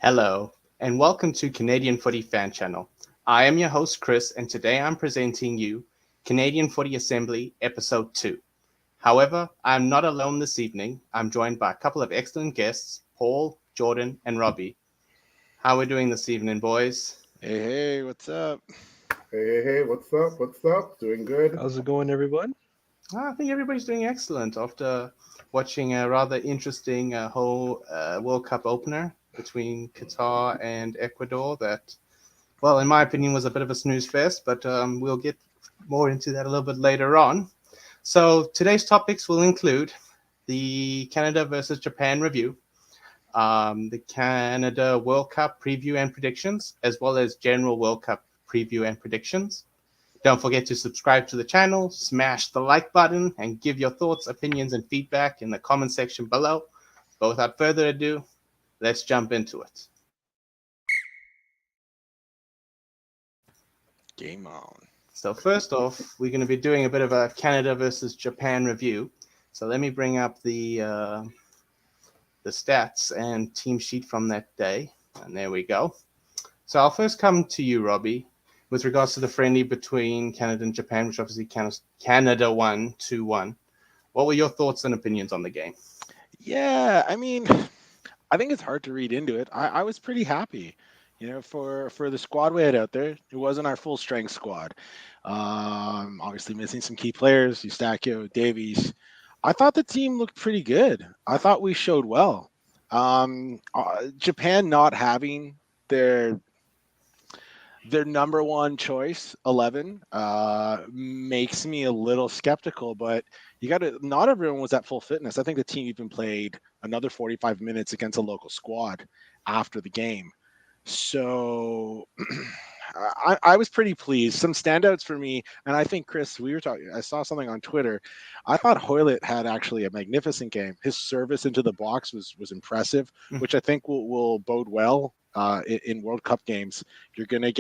Hello, and welcome to Canadian Footy Fan Channel. I am your host, Chris, and today I'm presenting you Canadian Footy Assembly EP02. However, I'm not alone this evening. I'm joined by a couple of excellent guests, Paul, Jordan, and Robbie. How are we doing this evening, boys? Hey, what's up? Hey, what's up? What's up? Doing good? How's it going, everyone? I think everybody's doing excellent after watching a rather interesting whole World Cup opener between Qatar and Ecuador that, well, in my opinion, was a bit of a snooze fest, but we'll get more into that a little bit later on. So today's topics will include the Canada versus Japan review, the Canada World Cup preview and predictions, as well as general World Cup preview and predictions. Don't forget to subscribe to the channel, smash the like button, and give your thoughts, opinions, and feedback in the comment section below. But without further ado, let's jump into it. Game on. So first off, we're going to be doing a bit of a Canada versus Japan review. So let me bring up the stats and team sheet from that day. And there we go. So I'll first come to you, Robbie, with regards to the friendly between Canada and Japan, which obviously Canada won 2-1. What were your thoughts and opinions on the game? Yeah, I think it's hard to read into it. I was pretty happy, for the squad we had out there. It wasn't our full strength squad. Obviously missing some key players, Eustachio, Davies. I thought the team looked pretty good. I thought we showed well. Japan not having their number one choice 11 makes me a little skeptical, but not everyone was at full fitness. I think the team even played another 45 minutes against a local squad after the game. So I was pretty pleased. Some standouts for me, and I think, Chris, we were talking, I saw something on Twitter. I thought Hoylett had actually a magnificent game. His service into the box was impressive, which I think will bode well in World Cup games. You're gonna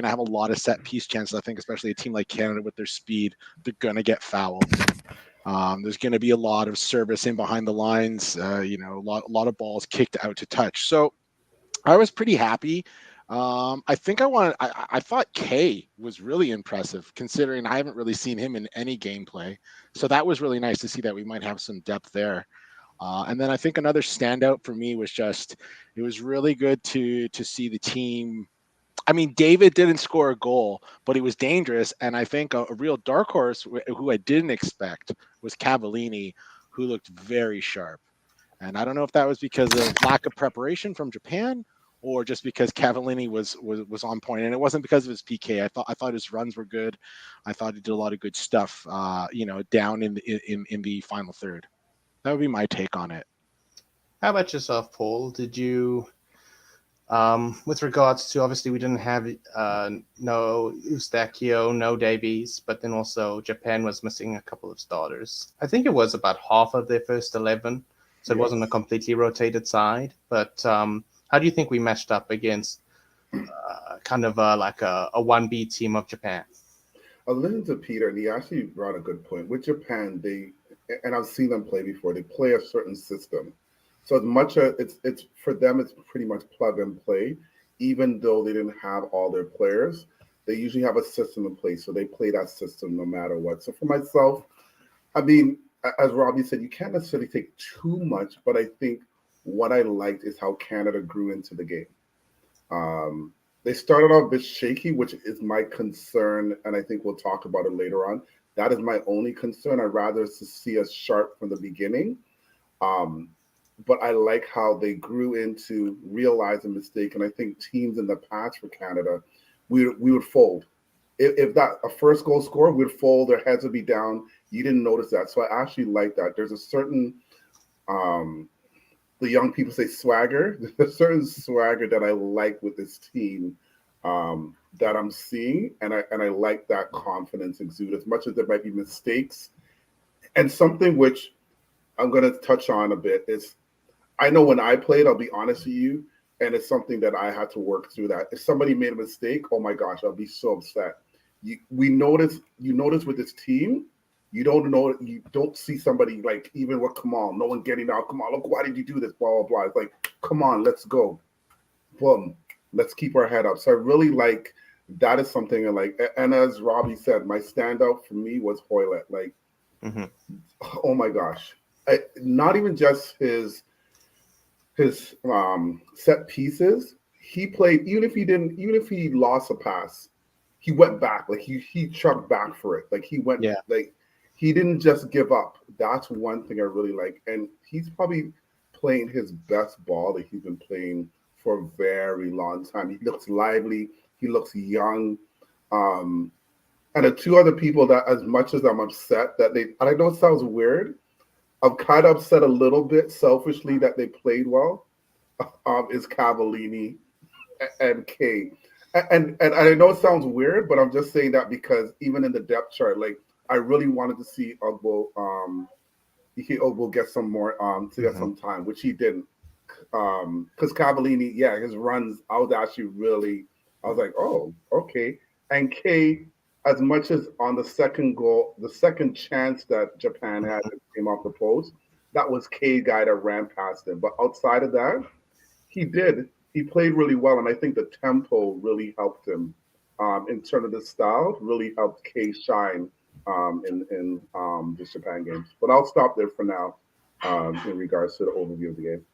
have a lot of set piece chances. I think, especially a team like Canada with their speed, they're gonna get fouled. There's gonna be a lot of service in behind the lines. A lot of balls kicked out to touch. So I was pretty happy. I thought Kay was really impressive, considering I haven't really seen him in any gameplay. So that was really nice to see that we might have some depth there. And then I think another standout for me was it was really good to see the team. I mean, David didn't score a goal, but he was dangerous. And I think a real dark horse who I didn't expect was Cavallini, who looked very sharp. And I don't know if that was because of lack of preparation from Japan or just because Cavallini was on point. And it wasn't because of his PK. I thought his runs were good. I thought he did a lot of good stuff, down in the final third. That would be my take on it. How about yourself, Paul? Did you, with regards to, obviously we didn't have no Eustachio, no Davies, but then also Japan was missing a couple of starters. I think it was about half of their first 11, so it wasn't a completely rotated side. But how do you think we matched up against kind of like a 1B team of Japan? I listened to Peter, and he actually brought a good point. With Japan, and I've seen them play before, they play a certain system. So as much as it's for them, it's pretty much plug and play. Even though they didn't have all their players, they usually have a system in place. So they play that system no matter what. So for myself, I mean, as Robbie said, you can't necessarily take too much, but I think what I liked is how Canada grew into the game. They started off a bit shaky, which is my concern, and I think we'll talk about it later on. That is my only concern. I'd rather see us sharp from the beginning. But I like how they grew into realizing mistake. And I think teams in the past for Canada, we would fold. If that a first goal score, we'd fold, their heads would be down. You didn't notice that. So I actually like that. There's a certain, the young people say swagger. There's a certain swagger that I like with this team that I'm seeing. And I like that confidence exude as much as there might be mistakes. And something which I'm going to touch on a bit is, I know when I played, I'll be honest with you, and it's something that I had to work through that. If somebody made a mistake, oh my gosh, I'll be so upset. You notice with this team, you don't see somebody like, even with Kamal, no one getting out, Kamal, look, why did you do this, blah, blah, blah. It's like, come on, let's go. boom, let's keep our head up. So I really like that is something I like. And as Robbie said, my standout for me was Hoylett. Like, oh my gosh, not even just his set pieces. He played even if he lost a pass, he went back. Like he chucked back for it. Like he went like he didn't just give up. That's one thing I really like. And he's probably playing his best ball that he's been playing for a very long time. He looks lively. He looks young. And the two other people that, as much as I'm upset that and I know it sounds weird, I'm kind of upset a little bit selfishly that they played well, is Cavallini and Kay. And I know it sounds weird, but I'm just saying that because even in the depth chart, like I really wanted to see Ugbo get some more get some time, which he didn't. Because Cavallini, his runs, I was like, oh, okay. And Kay, as much as on the second goal, the second chance that Japan had that came off the post, that was Kay guy that ran past him. But outside of that, he played really well, and I think the tempo really helped him in terms of the style. Really helped Kay shine in this Japan games. But I'll stop there for now in regards to the overview of the game.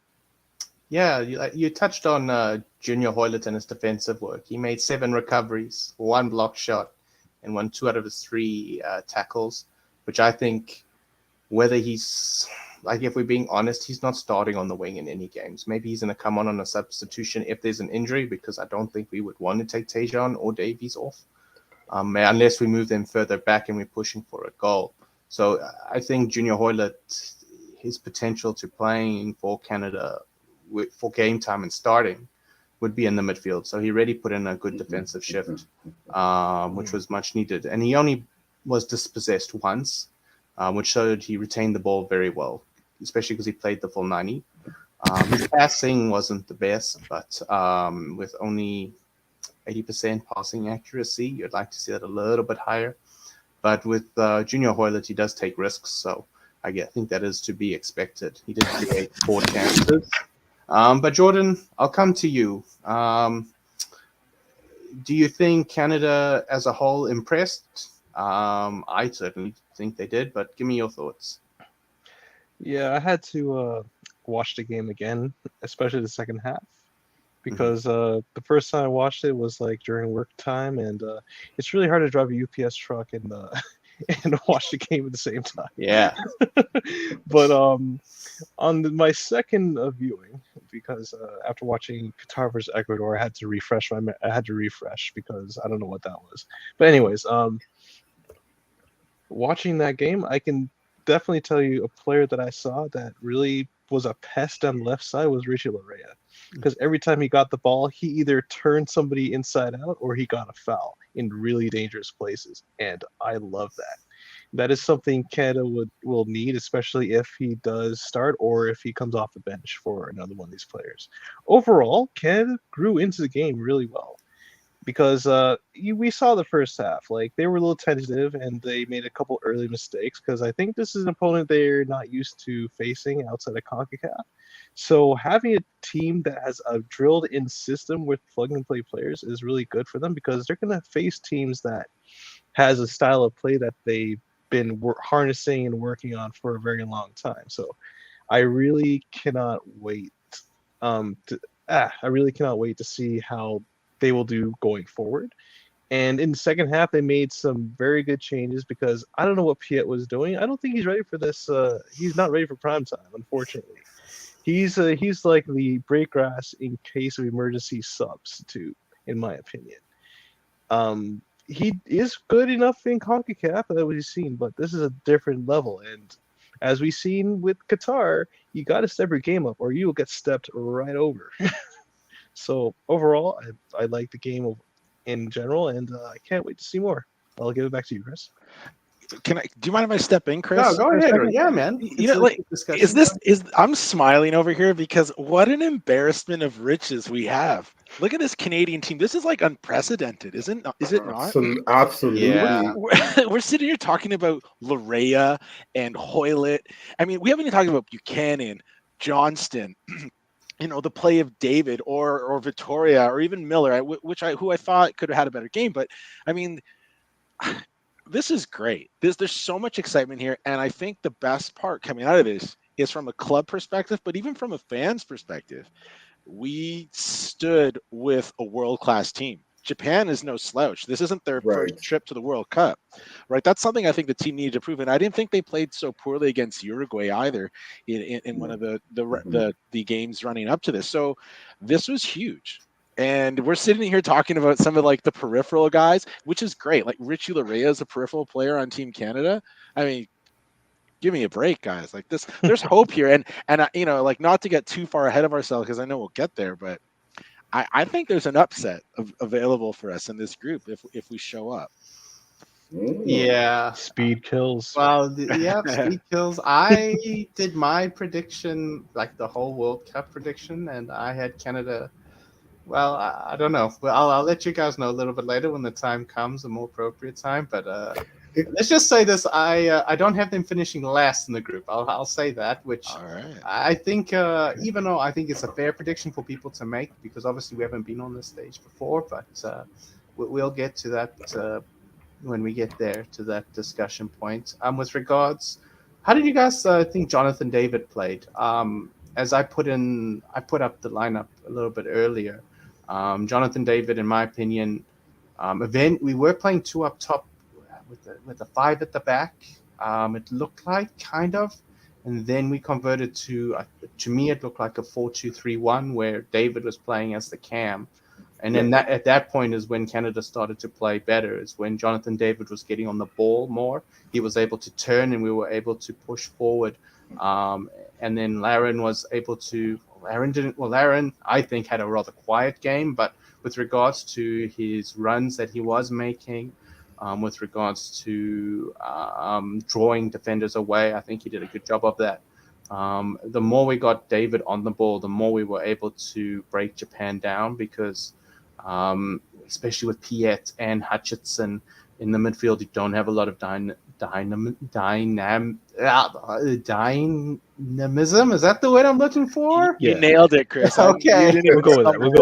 Yeah, you touched on Junior Hoylett and his defensive work. He made 7 recoveries, 1 blocked shot, and won 2 out of his 3 tackles, which I think, whether he's, like, if we're being honest, he's not starting on the wing in any games. Maybe he's going to come on a substitution if there's an injury, because I don't think we would want to take Tejan or Davies off, unless we move them further back and we're pushing for a goal. So I think Junior Hoylett, his potential to playing for Canada for game time and starting would be in the midfield. So he already put in a good defensive shift, which was much needed. And he only was dispossessed once, which showed he retained the ball very well, especially because he played the full 90. His passing wasn't the best, but with only 80% passing accuracy, you'd like to see that a little bit higher. But with Junior Hoylett, he does take risks, so I think that is to be expected. He did create 4 chances. But Jordan, I'll come to you. Do you think Canada as a whole impressed? I certainly think they did, but give me your thoughts. Yeah, I had to watch the game again, especially the second half, because the first time I watched it was like during work time, and it's really hard to drive a UPS truck and watch the game at the same time. Yeah. But on my second viewing, because after watching Qatar versus Ecuador, I had to refresh because I don't know what that was. But anyways, watching that game, I can definitely tell you a player that I saw that really was a pest on the left side was Richie Larea. Because every time he got the ball, he either turned somebody inside out or he got a foul in really dangerous places. And I love that. That is something Canada will need, especially if he does start or if he comes off the bench for another one of these players. Overall, Canada grew into the game really well. Because we saw the first half, like they were a little tentative and they made a couple early mistakes because I think this is an opponent they're not used to facing outside of CONCACAF. So having a team that has a drilled-in system with plug-and-play players is really good for them because they're going to face teams that has a style of play that they've been harnessing and working on for a very long time. So I really cannot wait. I really cannot wait to see how they will do going forward. And in the second half, they made some very good changes because I don't know what Piet was doing. I don't think he's ready for this. He's not ready for prime time, unfortunately. He's like the break grass in case of emergency substitute, in my opinion. He is good enough in CONCACAF that we've seen, but this is a different level. And as we've seen with Qatar, you got to step your game up or you will get stepped right over. So overall, I like the game in general, and I can't wait to see more. I'll give it back to you, Chris. Do you mind if I step in, Chris? No, go ahead. Yeah, man. I'm smiling over here because what an embarrassment of riches we have. Look at this Canadian team. This is like unprecedented, is it not? Absolutely. Yeah. We're sitting here talking about Larea and Hoylett. I mean, we haven't even talked about Buchanan, Johnston, the play of David or Victoria or even Miller, who I thought could have had a better game. But I mean, this is great. There's so much excitement here, and I think the best part coming out of this is from a club perspective, but even from a fan's perspective, we stood with a world-class team. Japan is no slouch. This isn't their Right. first trip to the World Cup, right? That's something I think the team needed to prove, and I didn't think they played so poorly against Uruguay either in one of the games running up to this. So this was huge. And we're sitting here talking about some of like the peripheral guys, which is great. Like Richie Larea is a peripheral player on Team Canada. I mean, give me a break, guys. Like this, there's hope here. And like not to get too far ahead of ourselves because I know we'll get there, but I think there's an upset available for us in this group if we show up. Yeah. Speed kills. Well, speed kills. I did my prediction, like the whole World Cup prediction, and I had Canada. Well, I don't know. Well, I'll let you guys know a little bit later when the time comes, a more appropriate time. But let's just say this: I don't have them finishing last in the group. I'll say that, which All right. I think, even though I think it's a fair prediction for people to make, because obviously we haven't been on this stage before, but we'll get to that when we get there to that discussion point. With regards, how did you guys think Jonathan David played? As I put up the lineup a little bit earlier. Jonathan David, in my opinion, we were playing 2 up top with a 5 at the back. It looked like kind of, and then we converted to me it looked like a 4-2-3-1 where David was playing as the cam, and then at that point is when Canada started to play better. It's when Jonathan David was getting on the ball more. He was able to turn, and we were able to push forward. And then Laren was able to. Laren, I think, had a rather quiet game, but with regards to his runs that he was making, with regards to drawing defenders away, I think he did a good job of that. The more we got David on the ball, the more we were able to break Japan down because, especially with Piet and Hutchinson in the midfield, you don't have a lot of dynamism. Is that the word I'm looking for? You nailed it, Chris. Okay. We'll go with that.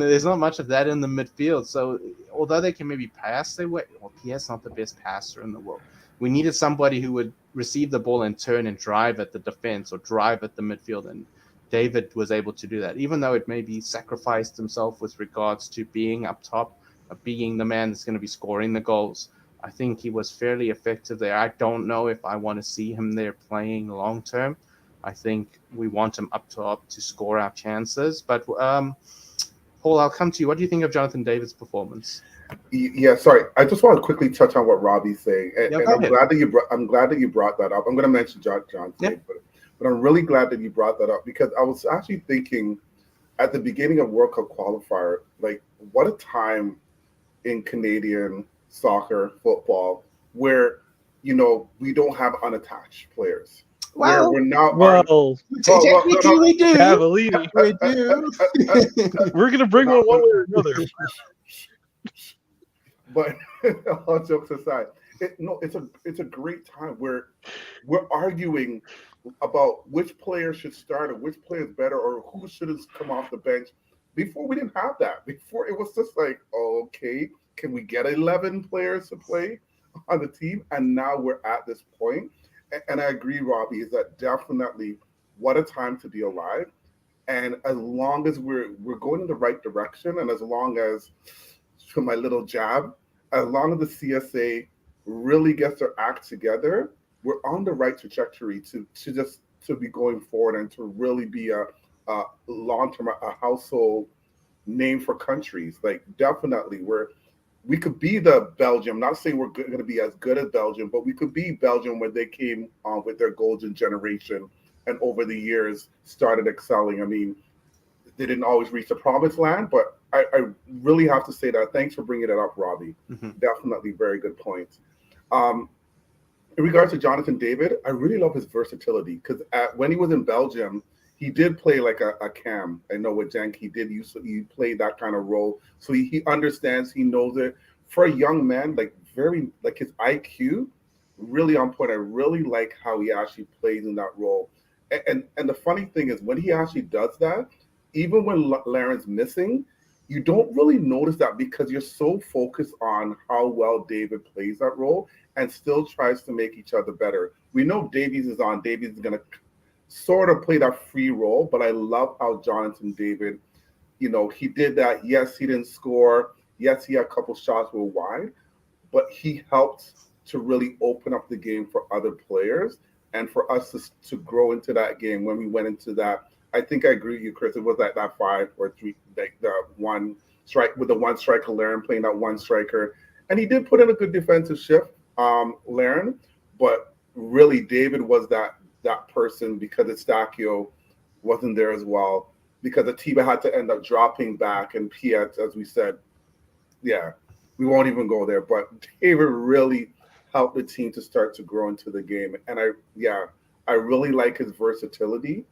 There's not much of that in the midfield. So although they can maybe pass their way, Piet's not the best passer in the world. We needed somebody who would receive the ball and turn and drive at the defense or drive at the midfield, and David was able to do that, even though it maybe sacrificed himself with regards to being up top, being the man that's going to be scoring the goals. I think he was fairly effective there. I don't know if I want to see him there playing long term. I think we want him up top to score our chances. But Paul, I'll come to you. What do you think of Jonathan David's performance? Yeah, sorry. I just want to quickly touch on what Robbie's saying, and I'm glad that you brought that up. I'm going to mention John's name, but I'm really glad that you brought that up because I was actually thinking at the beginning of World Cup qualifier, like what a time in Canadian soccer, football, where we don't have unattached players. Well, we're not. Technically, we do. Cavallini. We do. We're gonna bring one way or another. But all jokes aside, it's a great time where we're arguing about which player should start or which player is better or who should come off the bench. Before we didn't have that. Before it was just like, okay, can we get 11 players to play on the team? And now we're at this point. And I agree, Robbie, is that definitely what a time to be alive. And as long as we're going in the right direction, and as long as, for my little jab, as long as the CSA really gets their act together, we're on the right trajectory to be going forward and to really be a long-term, a household name for countries. Like definitely we could be the Belgium, not saying we're going to be as good as Belgium, but we could be Belgium when they came on with their golden generation and over the years started excelling. I mean, they didn't always reach the promised land, but I really have to say that. Thanks for bringing it up, Robbie. Mm-hmm. Definitely very good point. In regards to Jonathan David, I really love his versatility because when he was in Belgium, he did play like a cam. I know with Jank, he played that kind of role. So he understands, he knows it. For a young man, like his IQ really on point. I really like how he actually plays in that role. And the funny thing is, when he actually does that, even when Laren's missing, you don't really notice that because you're so focused on how well David plays that role and still tries to make each other better. We know Davies is on. Davies is going to sort of play that free role, but I love how Jonathan David, he did that. Yes, he didn't score. Yes, he had a couple shots were wide, but he helped to really open up the game for other players and for us to grow into that game. When we went into that, I think I agree with you, Chris. It was like that 5 or 3, the one strike with the one striker, Laren playing that one striker, and he did put in a good defensive shift, Laren. But really, David was that person because Estacio wasn't there as well. Because Atiba had to end up dropping back, and Piet, as we said, yeah, we won't even go there. But David really helped the team to start to grow into the game, and I really like his versatility,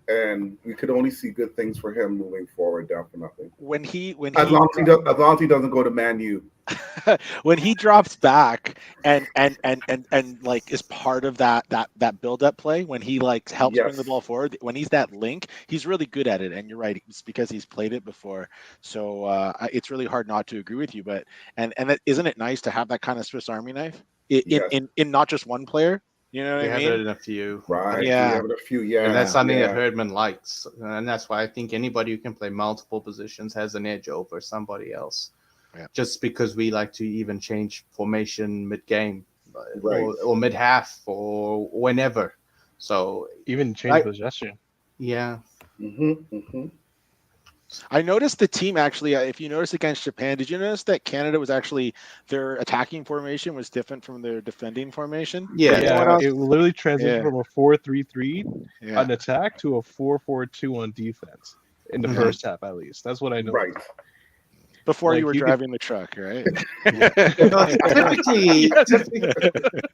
and we could only see good things for him moving forward. Definitely, as long as he doesn't go to Man U. When he drops back and like is part of that build up play, when he like helps bring the ball forward, when he's that link, he's really good at it. And you're right, it's because he's played it before. So it's really hard not to agree with you. But and isn't it nice to have that kind of Swiss Army knife in not just one player? You know what I mean? Have it in a few. Right. Yeah. We have it a few. Yeah. And that's something that Herdman likes. And that's why I think anybody who can play multiple positions has an edge over somebody else. Yeah. Just because we like to even change formation mid-game or mid-half or whenever. So even change possession. Yeah. I noticed the team actually, if you notice against Japan, did you notice that Canada was actually, their attacking formation was different from their defending formation? Yeah, it literally transitioned from a 4-3-3 on attack to a 4-4-2 on defense in the first half, at least. That's what I know. Right. Before you were driving the truck, right?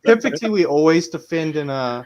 Typically, we always defend in a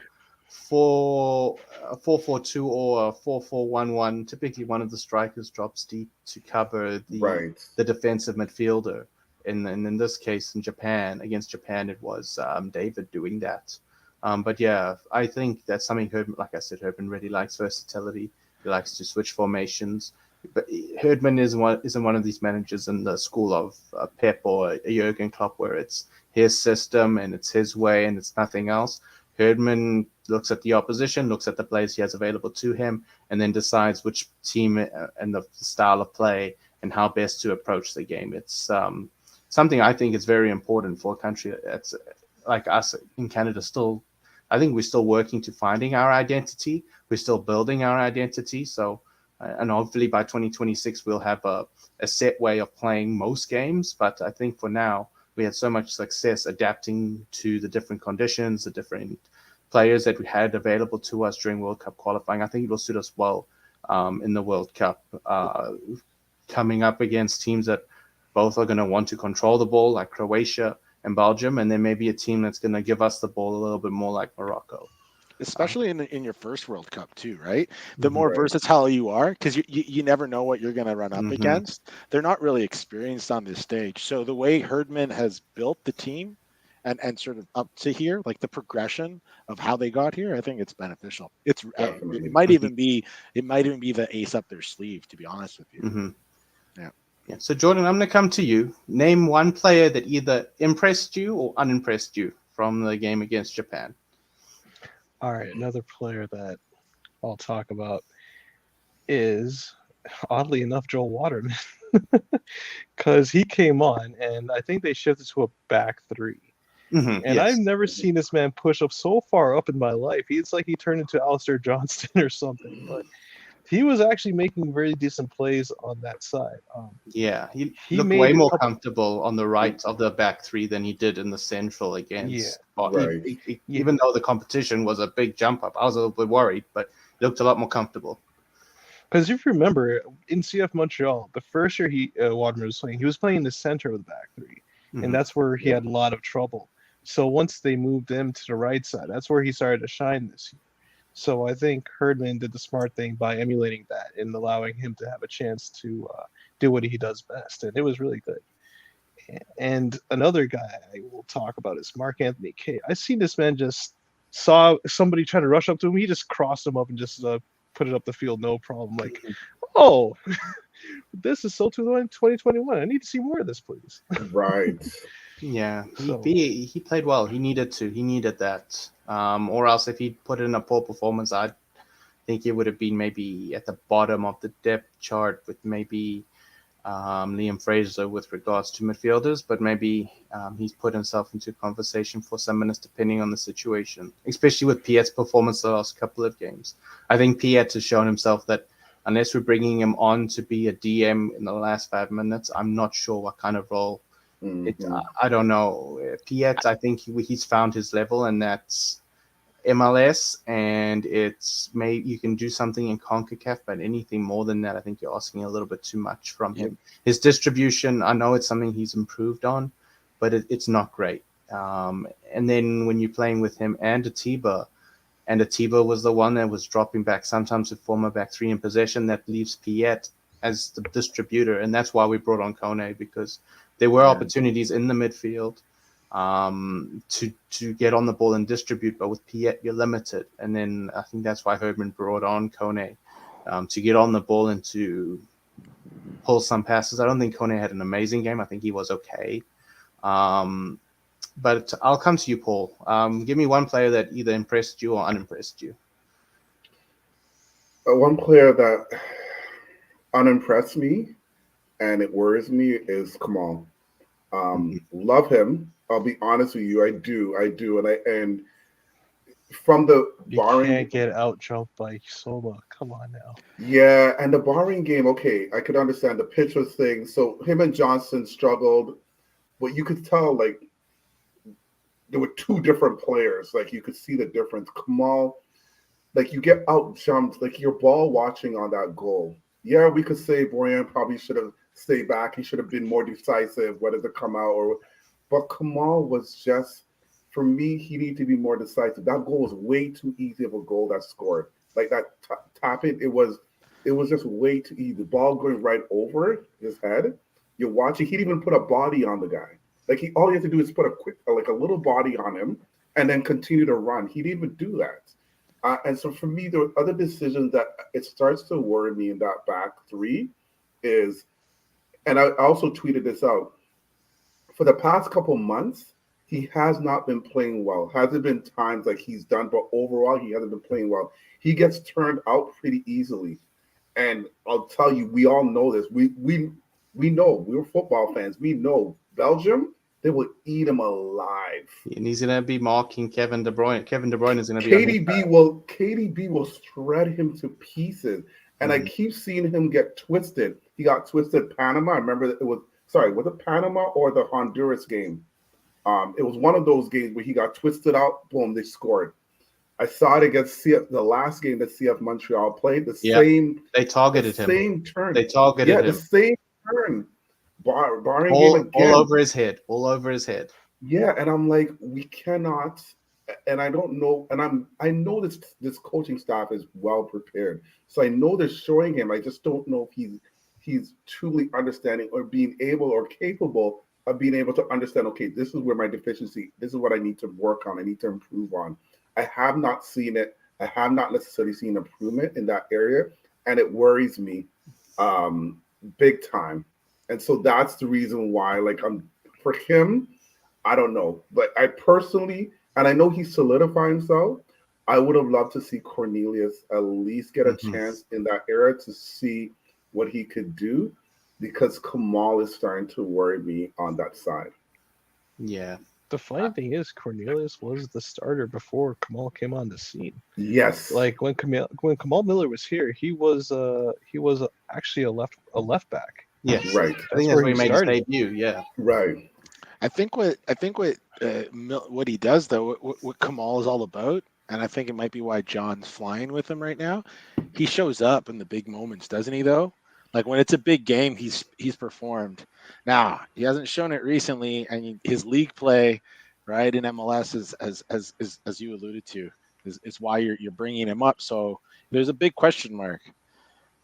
4-4-2 or a 4-4-1-1. Typically, one of the strikers drops deep to cover the defensive midfielder. And in this case, against Japan, it was David doing that. But yeah, I think that's something Herdman, like I said, Herdman really likes versatility. He likes to switch formations. But Herdman isn't one of these managers in the school of Pep or Jurgen Klopp where it's his system and it's his way and it's nothing else. Herdman looks at the opposition, looks at the players he has available to him, and then decides which team and the style of play and how best to approach the game. It's something I think is very important for a country that's like us in Canada still. I think we're still working to finding our identity. We're still building our identity. So, and hopefully by 2026, we'll have a set way of playing most games. But I think for now, we had so much success adapting to the different conditions, the different players that we had available to us during World Cup qualifying. I think it will suit us well in the World Cup, coming up against teams that both are going to want to control the ball, like Croatia and Belgium, and then maybe a team that's going to give us the ball a little bit more, like Morocco. Especially in your first World Cup too, right? The more versatile you are, because you never know what you're going to run up against. They're not really experienced on this stage. So the way Herdman has built the team and sort of up to here, like the progression of how they got here, I think it's beneficial. It might even be the ace up their sleeve, to be honest with you. Yeah. So Jordan, I'm going to come to you. Name one player that either impressed you or unimpressed you from the game against Japan. All right, another player that I'll talk about is, oddly enough, Joel Waterman, because he came on, and I think they shifted to a back three. I've never seen this man push up so far up in my life. It's like he turned into Alistair Johnston or something, but he was actually making very decent plays on that side. He looked way more comfortable on the right of the back three than he did in the central against. Even though the competition was a big jump up, I was a little bit worried, but he looked a lot more comfortable. Because if you remember, in CF Montreal, the first year Waterman was playing, he was playing in the center of the back three, and that's where he had a lot of trouble. So once they moved him to the right side, that's where he started to shine this year. So I think Herdman did the smart thing by emulating that and allowing him to have a chance to do what he does best, and it was really good. And another guy I will talk about is Mark Anthony Kaye. I seen this man just saw somebody trying to rush up to him. He just crossed him up and just put it up the field, no problem. Like, oh, this is so 2021. I need to see more of this, please. Right. Yeah, So- he played well. He needed to. He needed that. Or else if he'd put in a poor performance, I think he would have been maybe at the bottom of the depth chart with maybe Liam Fraser with regards to midfielders, but maybe he's put himself into conversation for some minutes depending on the situation, especially with Piet's performance the last couple of games. I think Piet has shown himself that unless we're bringing him on to be a DM in the last 5 minutes, I'm not sure what kind of role. I don't know. Piet, I think he's found his level, and that's MLS, and you can do something in CONCACAF, but anything more than that, I think you're asking a little bit too much from him. His distribution, I know it's something he's improved on, but it's not great. And then when you're playing with him and Atiba was the one that was dropping back sometimes with former back three in possession, that leaves Piet as the distributor, and that's why we brought on Kone, because there were opportunities in the midfield to get on the ball and distribute, but with Piet you're limited. And then I think that's why Herdman brought on Kone to get on the ball and to pull some passes. I don't think Kone had an amazing game. I think he was okay. But I'll come to you, Paul. Give me one player that either impressed you or unimpressed you. One player that unimpressed me and it worries me is Kamal. Love him. I'll be honest with you. I do. And from the Bahrain, you can't get out jumped by Soma. Come on now. Yeah, and the Bahrain game, okay, I could understand the pitch was thing. So him and Johnson struggled, but you could tell like there were two different players. Like you could see the difference. Kamal, like you get out jumped, like you're ball watching on that goal. Yeah, we could say Boyan probably should have stayed back. He should have been more decisive, whether to come out but Kamal was just, for me, he needed to be more decisive. That goal was way too easy of a goal that scored. Like that tap it was just way too easy. The ball going right over his head. You're watching. He didn't even put a body on the guy. Like all he had to do is put a little body on him and then continue to run. He didn't even do that. And so for me, there were other decisions that it starts to worry me in that back three is, and I also tweeted this out. For the past couple months, he has not been playing well. Hasn't been times like he's done, but overall, he hasn't been playing well. He gets turned out pretty easily. And I'll tell you, we all know this. We know, we're football fans. We know Belgium, they will eat him alive. And he's going to be marking Kevin De Bruyne. Kevin De Bruyne is going to be KDB will shred him to pieces. And I keep seeing him get twisted. He got twisted Panama. I remember was it Panama or the Honduras game? It was one of those games where he got twisted out. Boom, they scored. I saw it against the last game that CF Montreal played. Same. They targeted him. Same turn. They targeted him. The same turn. Barring all game again. All over his head. All over his head. Yeah, and I'm like, we cannot. And I don't know. And I know this coaching staff is well prepared. So I know they're showing him. I just don't know if he's truly understanding or being able or capable of being able to understand, okay, this is where my deficiency, this is what I need to work on, I need to improve on. I have not seen it. I have not necessarily seen improvement in that area, and it worries me big time. And so that's the reason why, like, for him, I don't know. But I personally, and I know he's solidifying himself, I would have loved to see Cornelius at least get a chance in that era to see what he could do, because Kamal is starting to worry me on that side. Yeah. The funny thing is, Cornelius was the starter before Kamal came on the scene. Yes. Like when Kamal Miller was here, he was actually a left back. Yes. Right. I think that's where he made his debut. Yeah. Right. I think what he does though, what Kamal is all about, and I think it might be why John's flying with him right now. He shows up in the big moments, doesn't he? Though, like when it's a big game, he's performed. Now he hasn't shown it recently, and his league play, right, in MLS is as you alluded to, is why you're bringing him up. So there's a big question mark,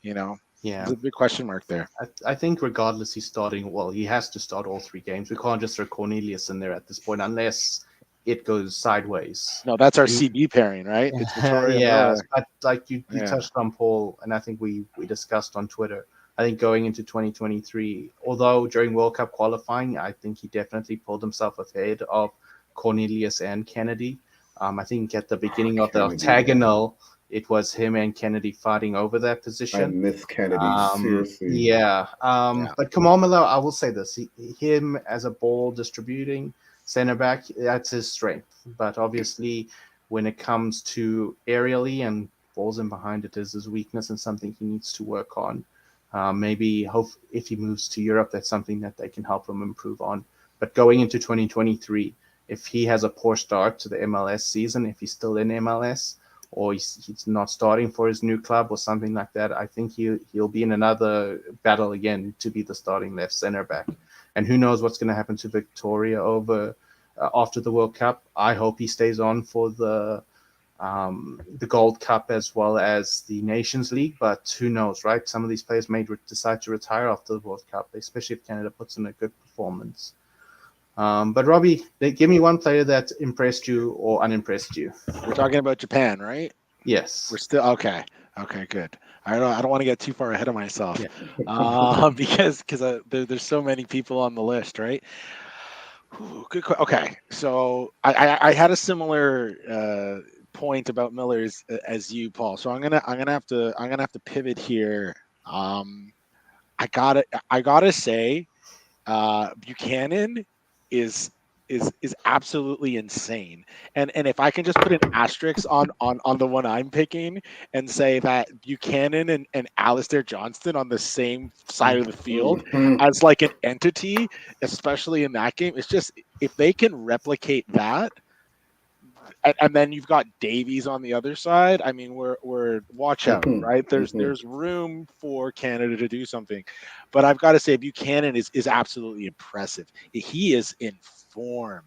you know. Yeah. There's a big question mark there. I think regardless he's starting, well, he has to start all 3 games. We can't just throw Cornelius in there at this point unless it goes sideways. No, that's our CB pairing, right? It's Victoria. Yeah, but like you Yeah. touched on, Paul, and I think we discussed on Twitter. I think going into 2023, although during World Cup qualifying, I think he definitely pulled himself ahead of Cornelius and Kennedy. I think at the beginning of the octagonal, it was him and Kennedy fighting over that position. I miss Kennedy, seriously. Yeah. But Kamomilo, I will say this: him as a ball distributing center back, that's his strength. But obviously, when it comes to aerially and balls in behind, it is his weakness and something he needs to work on. Maybe if he moves to Europe, that's something that they can help him improve on. But going into 2023, if he has a poor start to the MLS season, if he's still in MLS, or he's not starting for his new club or something like that, I think he'll be in another battle again to be the starting left center back. And who knows what's going to happen to Victoria over after the World Cup. I hope he stays on for the Gold Cup as well as the Nations League, but who knows, right? Some of these players may decide to retire after the World Cup, especially if Canada puts in a good performance. But Robbie, give me one player that impressed you or unimpressed you. We're talking about Japan, right? Yes. We're still okay. Okay, good. I don't want to get too far ahead of myself, because there's so many people on the list, right? Ooh, good. Okay, so I had a similar point about Miller as you, Paul. So I'm gonna have to pivot here. I gotta say, Buchanan is absolutely insane. And if I can just put an asterisk on the one I'm picking and say that Buchanan and Alistair Johnston on the same side of the field as like an entity, especially in that game, it's just, if they can replicate that, and then you've got Davies on the other side. I mean, we're watch out, right? There's room for Canada to do something, but I've got to say Buchanan is absolutely impressive. He is in form.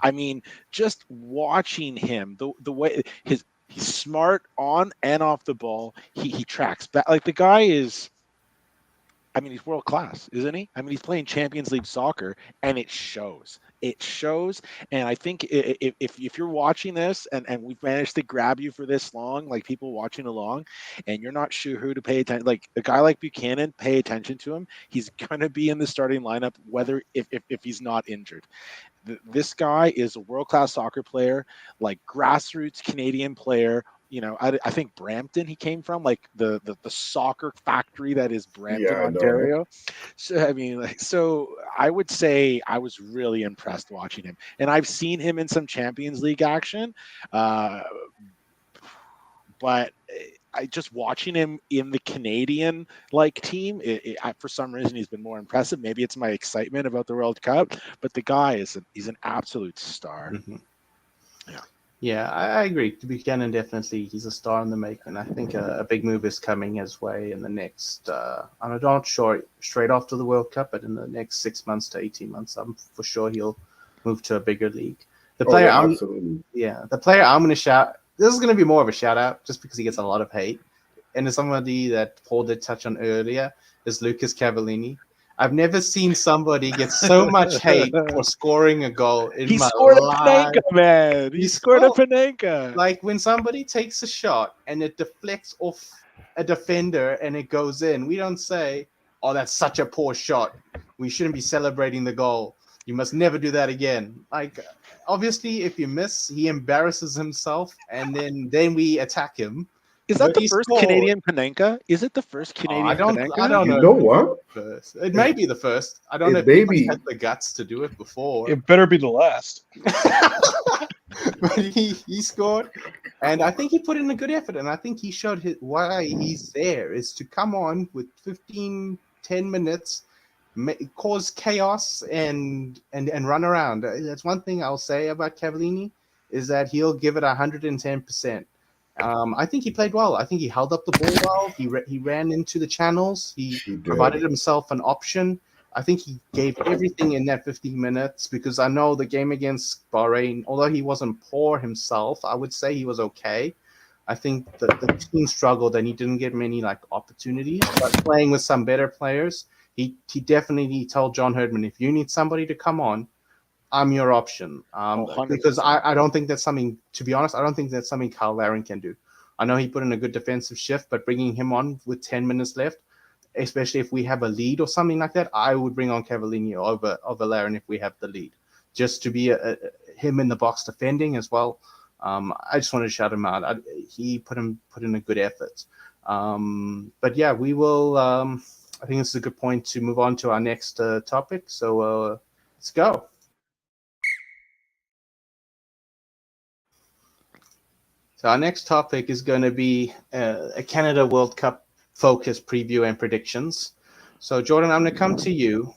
I mean, just watching him, the way he's smart on and off the ball. He tracks back. Like, the guy is, I mean, he's world class, isn't he? I mean, he's playing Champions League soccer, and it shows. It shows. And I think if you're watching this and we've managed to grab you for this long, like people watching along, and you're not sure who to pay attention, like a guy like Buchanan, pay attention to him. He's going to be in the starting lineup, whether if he's not injured. This guy is a world-class soccer player, like grassroots Canadian player. You know, I think Brampton he came from, like the soccer factory that is Brampton, Ontario. So I mean, like, so I would say I was really impressed watching him, and I've seen him in some Champions League action, but I just watching him in the Canadian team, for some reason he's been more impressive. Maybe it's my excitement about the World Cup, but the guy he's an absolute star. Mm-hmm. Yeah, I agree. Buchanan, definitely, he's a star in the making. I think a big move is coming his way in the next, I'm not sure straight after the World Cup, but in the next 6 months to 18 months, I'm for sure he'll move to a bigger league. The player I'm going to shout, this is going to be more of a shout out just because he gets a lot of hate. And as somebody that Paul did touch on earlier, is Lucas Cavallini. I've never seen somebody get so much hate for scoring a goal in my life. He scored a Panenka, man. He scored a Panenka. Like, when somebody takes a shot and it deflects off a defender and it goes in, we don't say, oh, that's such a poor shot. We shouldn't be celebrating the goal. You must never do that again. Like, obviously, if you miss, he embarrasses himself, and then we attack him. Is that the first Canadian Panenka? Is it the first Canadian Panenka? I don't know. You know what? First. It may be the first. I don't know if he had the guts to do it before. It better be the last. But he scored, and I think he put in a good effort, and I think he showed why he's there is to come on with 10 minutes, cause chaos and run around. That's one thing I'll say about Cavallini, is that he'll give it 110%. I think he played well. I think he held up the ball well. He ran into the channels. He provided himself an option. I think he gave everything in that 15 minutes, because I know the game against Bahrain, although he wasn't poor himself, I would say he was okay. I think the team struggled and he didn't get many like opportunities. But playing with some better players, he definitely told John Herdman, if you need somebody to come on, I'm your option. Because I don't think that's something, to be honest, I don't think that's something Kyle Larin can do. I know he put in a good defensive shift, but bringing him on with 10 minutes left, especially if we have a lead or something like that, I would bring on Cavallini over Larin if we have the lead, just to be him in the box defending as well. I just want to shout him out. He put in a good effort. But yeah, we will. I think this is a good point to move on to our next topic. So let's go. So our next topic is going to be a Canada World Cup focus preview and predictions. So Jordan, I'm going to come to you.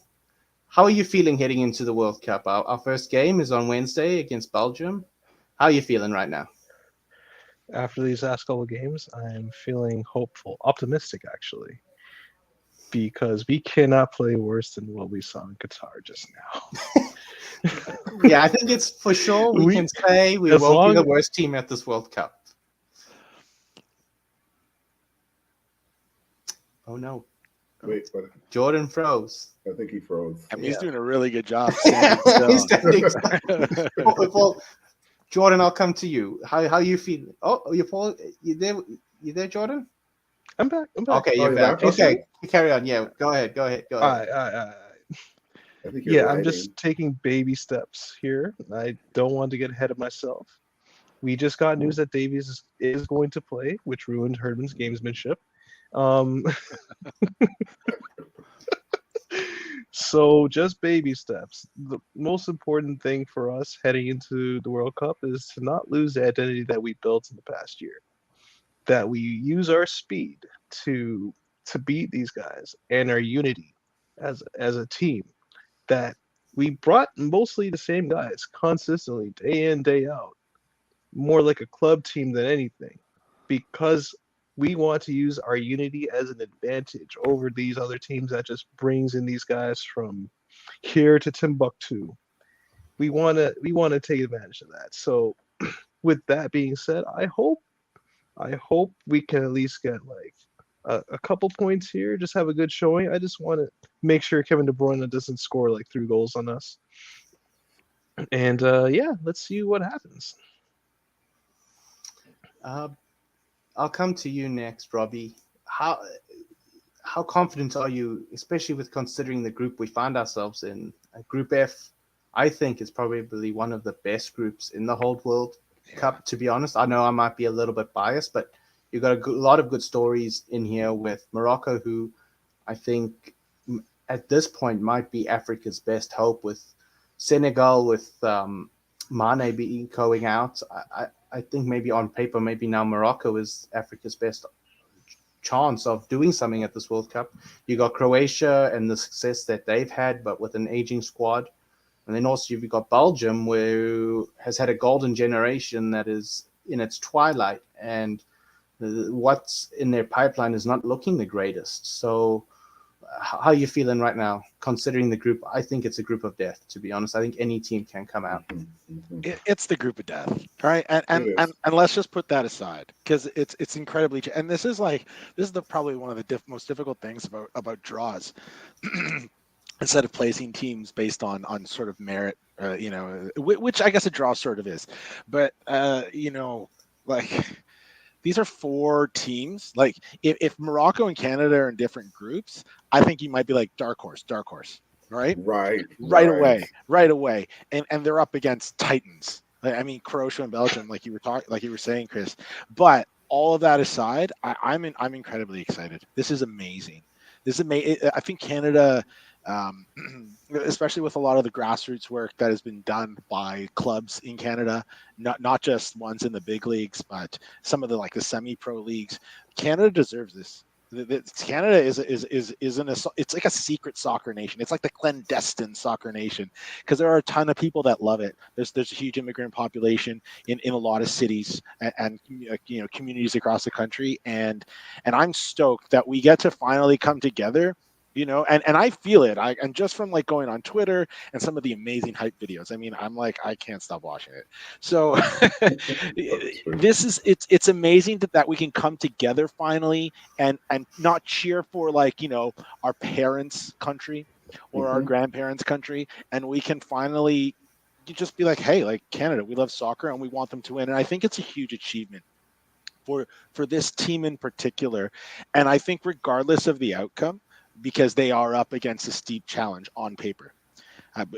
How are you feeling heading into the World Cup? Our first game is on Wednesday against Belgium. How are you feeling right now? After these last couple of games, I'm feeling hopeful, optimistic actually, because we cannot play worse than what we saw in Qatar just now. Yeah, I think it's for sure we can say we won't be the worst team at this World Cup. Oh no. Wait, but Jordan froze. I think he froze. I mean, he's doing a really good job standing still. He's standing still. Well, Jordan, I'll come to you. How you feeling? Oh, you there? You there, Jordan? I'm back. Okay, you're back. Okay, carry on. Yeah, go ahead. All right. Yeah, I'm just taking baby steps here. I don't want to get ahead of myself. We just got news that Davies is going to play, which ruined Herdman's gamesmanship. So just baby steps. The most important thing for us heading into the World Cup is to not lose the identity that we built in the past year. That we use our speed to beat these guys and our unity as a team. That we brought mostly the same guys consistently, day in, day out. More like a club team than anything. Because we want to use our unity as an advantage over these other teams that just brings in these guys from here to Timbuktu. We want to take advantage of that. So with that being said, I hope we can at least get like a couple points here, just have a good showing. I just want to make sure Kevin De Bruyne doesn't score like 3 goals on us. And yeah, let's see what happens. I'll come to you next, Robbie. How confident are you, especially with considering the group we find ourselves in? Group F, I think, is probably one of the best groups in the whole World Cup, to be honest. I know I might be a little bit biased, but you've got a lot of good stories in here with Morocco, who I think at this point might be Africa's best hope, with Senegal, with Mane going out. I think maybe on paper, maybe now Morocco is Africa's best chance of doing something at this World Cup. You got Croatia and the success that they've had, but with an aging squad. And then also you've got Belgium, who has had a golden generation that is in its twilight, and what's in their pipeline is not looking the greatest. So how are you feeling right now, considering the group? I think it's a group of death, to be honest. I think any team can come out. It's the group of death, all right? And let's just put that aside, because it's incredibly, and this is probably one of the most difficult things about draws. Instead of placing teams based on sort of merit, which I guess a draw sort of is, but like these are 4 teams. Like if Morocco and Canada are in different groups, I think you might be like dark horse, right? Right away, and they're up against titans. I mean, Croatia and Belgium, like you were saying, Chris. But all of that aside, I'm incredibly excited. This is amazing. I think Canada, especially with a lot of the grassroots work that has been done by clubs in Canada, not just ones in the big leagues, but some of the semi-pro leagues. Canada deserves this. Canada it's like a secret soccer nation. It's like the clandestine soccer nation, because there are a ton of people that love it. There's a huge immigrant population in a lot of cities and communities across the country, and I'm stoked that we get to finally come together and I feel it. And just from like going on Twitter and some of the amazing hype videos, I mean, I'm like, I can't stop watching it. So it's amazing that we can come together finally and not cheer for like, our parents' country or our grandparents' country. And we can finally just be like, hey, like Canada, we love soccer and we want them to win. And I think it's a huge achievement for this team in particular. And I think regardless of the outcome, because they are up against a steep challenge on paper. I'm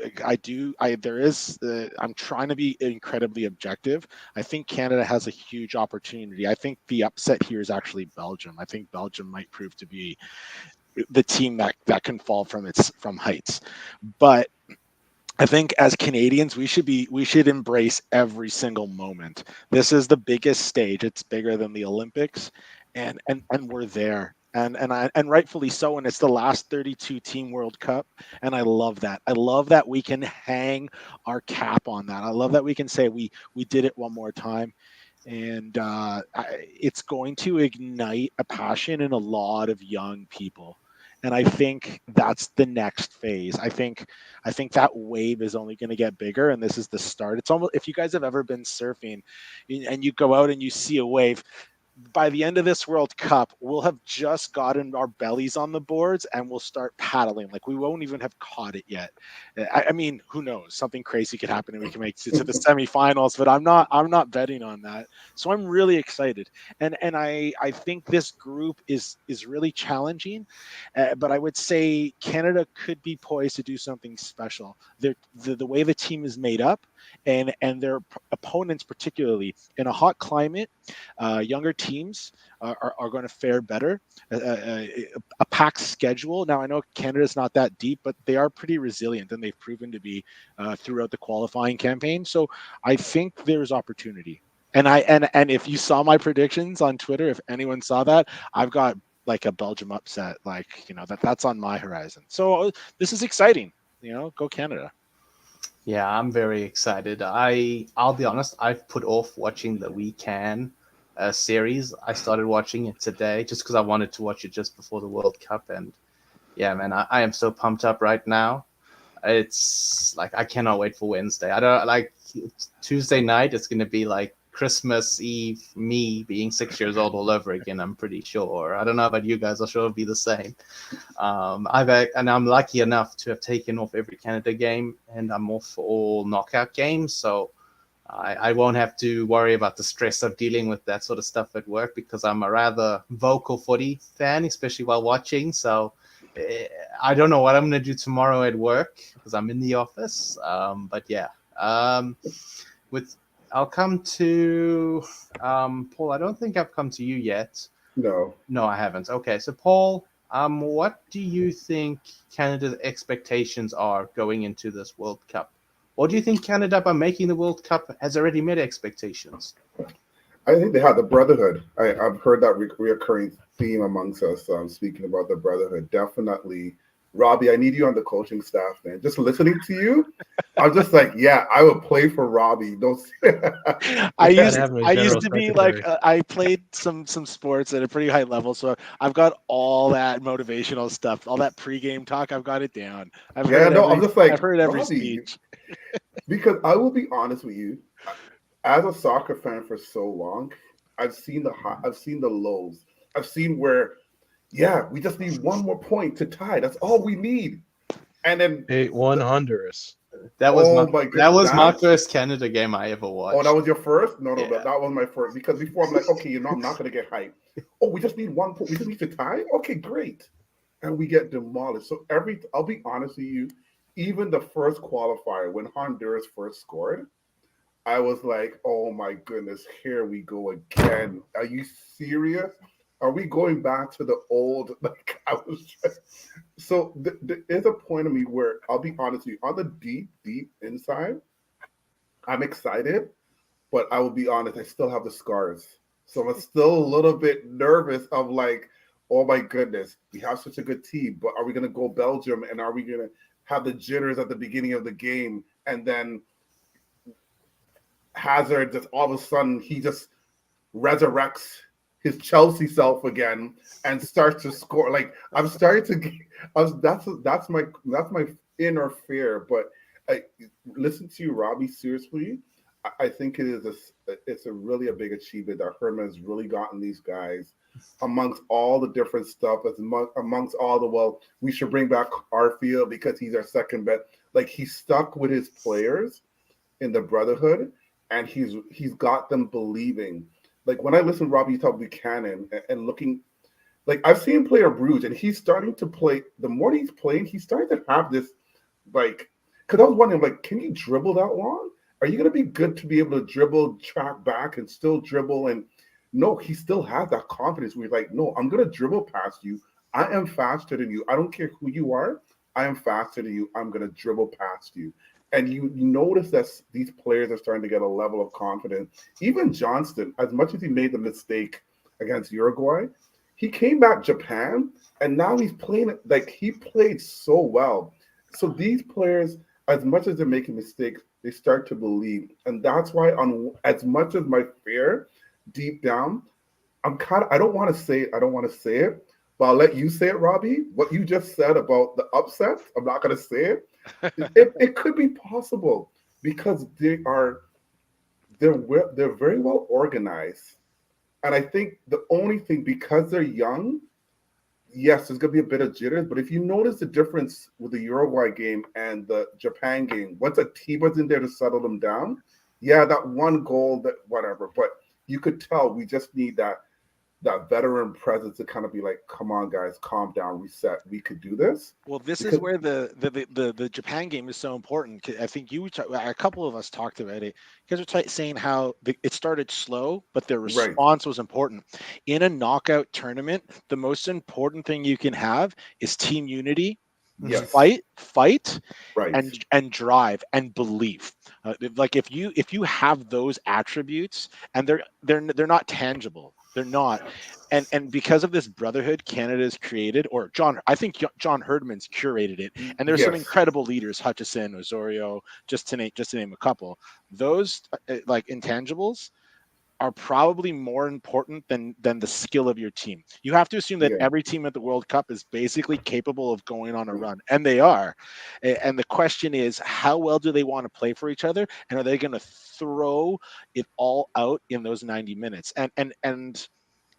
trying to be incredibly objective. I think Canada has a huge opportunity. I think the upset here is actually Belgium. I think Belgium might prove to be the team that can fall from heights. But I think as Canadians, we should embrace every single moment. This is the biggest stage. It's bigger than the Olympics, and we're there. And rightfully so. And it's the last 32 team World Cup. And I love that. I love that we can hang our cap on that. I love that we can say we did it one more time. And it's going to ignite a passion in a lot of young people. And I think that's the next phase. I think that wave is only going to get bigger, and this is the start. It's almost, if you guys have ever been surfing and you go out and you see a wave, by the end of this World Cup, we'll have just gotten our bellies on the boards and we'll start paddling. Like we won't even have caught it yet. I mean, who knows? Something crazy could happen and we can make it to the semifinals, but I'm not betting on that. So I'm really excited. And I think this group is really challenging, but I would say Canada could be poised to do something special. The way the team is made up and their opponents, particularly in a hot climate, younger teams are going to fare better. A packed schedule. Now I know Canada's not that deep, but they are pretty resilient, and they've proven to be throughout the qualifying campaign. So I think there's opportunity. And if you saw my predictions on Twitter, if anyone saw that, I've got like a Belgium upset, like that's on my horizon. So this is exciting. Go Canada. Yeah, I'm very excited. I'll be honest, I've put off watching the We Can series. I started watching it today just because I wanted to watch it just before the World Cup. And yeah, man, I am so pumped up right now. It's like I cannot wait for Wednesday. I don't like Tuesday night. It's going to be like Christmas Eve, me being 6 years old all over again. I'm pretty sure. I don't know about you guys. I'm sure it'll be the same. I'm lucky enough to have taken off every Canada game, and I'm off for all knockout games. So I won't have to worry about the stress of dealing with that sort of stuff at work because I'm a rather vocal footy fan, especially while watching. So I don't know what I'm going to do tomorrow at work because I'm in the office. But yeah, I'll come to Paul. I don't think I've come to you yet. No, I haven't. Okay, so Paul, what do you think Canada's expectations are going into this World Cup? Or do you think Canada, by making the World Cup, has already met expectations? I think they have the brotherhood. I've heard that reoccurring theme amongst us. Speaking about the brotherhood, definitely. Robbie, I need you on the coaching staff, man. Just listening to you, I'm just like, yeah, I would play for Robbie. I used to be like, I played some sports at a pretty high level, so I've got all that motivational stuff, all that pregame talk. I've got it down. I've heard every speech. Because I will be honest with you, as a soccer fan for so long, I've seen the high, I've seen the lows, I've seen where. Yeah, we just need one more point to tie. That's all we need. And then 8-1 Honduras. That was my first Canada game I ever watched. Oh, that was your first? No, yeah. that was my first. Because before I'm like, okay, I'm not going to get hyped. Oh, we just need one point. We just need to tie? Okay, great. And we get demolished. So I'll be honest with you, even the first qualifier, when Honduras first scored, I was like, oh my goodness, here we go again. Are you serious? Are we going back to the old? Like I was. So there is a point of me where I'll be honest with you. On the deep inside, I'm excited, but I will be honest. I still have the scars, so I'm still a little bit nervous. Of like, oh my goodness, we have such a good team, but are we going to go Belgium? And are we going to have the jitters at the beginning of the game, and then Hazard just all of a sudden he just resurrects his Chelsea self again and start to score. Like I'm starting to that's my inner fear. But listen to you, Robbie, seriously, I think it's a really a big achievement that Herman has really gotten these guys amongst all the different stuff, amongst all the, well, we should bring back Arfield because he's our second bet. Like he's stuck with his players in the brotherhood, and he's got them believing. Like when I listen to Robbie talk Buchanan and looking, like I've seen him play at Bruges, and he's starting to play. The more he's playing, he's starting to have this, like, because I was wondering, like, can you dribble that long? Are you going to be good to be able to dribble, track back, and still dribble? And no, he still has that confidence where he's like, no, I'm going to dribble past you. I am faster than you. I don't care who you are. I am faster than you. I'm going to dribble past you. And you notice that these players are starting to get a level of confidence. Even Johnston, as much as he made the mistake against Uruguay, he came back Japan, and now he's playing like he played so well. So these players, as much as they're making mistakes, they start to believe. And that's why, as much as my fear deep down, I don't want to say it, but I'll let you say it, Robbie. What you just said about the upset, I'm not going to say it. It could be possible because they're very well organized. And I think the only thing, because they're young, yes, there's going to be a bit of jitters. But if you notice the difference with the Uruguay game and the Japan game, once a team was in there to settle them down, yeah, that one goal, that whatever. But you could tell we just need that veteran presence to kind of be like, come on, guys, calm down, reset. We could do this. Well, this is where the Japan game is so important. I think a couple of us talked about it. You guys are saying how it started slow, but their response was important. In a knockout tournament, the most important thing you can have is team unity. Yes. Fight, right, and drive and belief. Like if you have those attributes, and they're not tangible, they're not, and because of this brotherhood Canada's created, or I think John Herdman's curated it, and there's some incredible leaders, Hutchison, Osorio, just to name a couple. Those like intangibles are probably more important than the skill of your team. You have to assume that every team at the World Cup is basically capable of going on a run, and they are. And the question is, how well do they want to play for each other, and are they going to throw it all out in those 90 minutes? And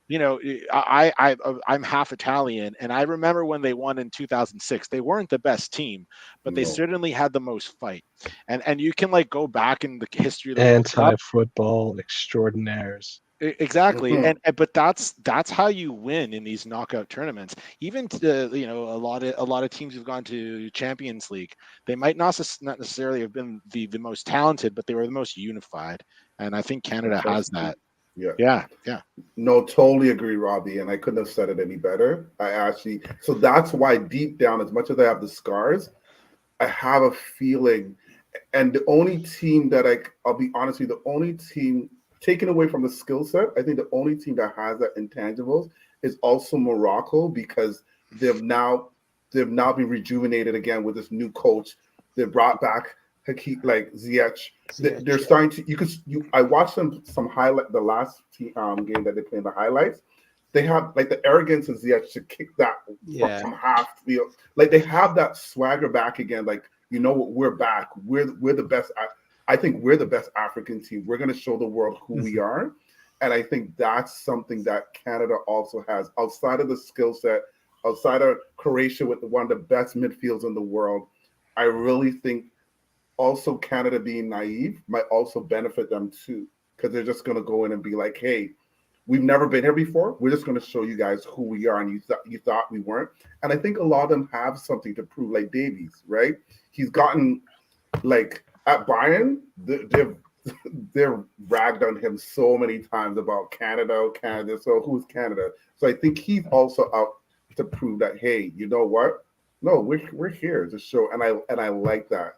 you know, I'm half Italian, and I remember when they won in 2006. They weren't the best team, but they certainly had the most fight. And you can like go back in the history of the anti-football extraordinaires. Exactly. Mm-hmm. But that's how you win in these knockout tournaments. Even a lot of teams who've gone to Champions League, they might not necessarily have been the most talented, but they were the most unified. And I think Canada has that. Yeah. No, totally agree, Robbie. And I couldn't have said it any better. So that's why deep down, as much as I have the scars, I have a feeling. And the only team that I'll be honest with you, the only team taken away from the skill set, I think the only team that has that intangibles is also Morocco, because they've now been rejuvenated again with this new coach. They brought back Ziyech. They're starting to. I watched some highlight the last game that they played in the highlights. They have like the arrogance of Ziyech to kick that from half field. Like they have that swagger back again. Like, you know what, we're back. We're the best. I think we're the best African team. We're going to show the world who we are. And I think that's something that Canada also has outside of the skill set, outside of Croatia with one of the best midfields in the world. I really think also Canada being naive might also benefit them too, because they're just going to go in and be like, hey, we've never been here before. We're just going to show you guys who we are. And you thought we weren't. And I think a lot of them have something to prove, like Davies, right? He's gotten like at Bayern, they've ragged on him so many times about Canada. So who's Canada? So I think he's also out to prove that, hey, you know what? No, we're here to show. And I like that.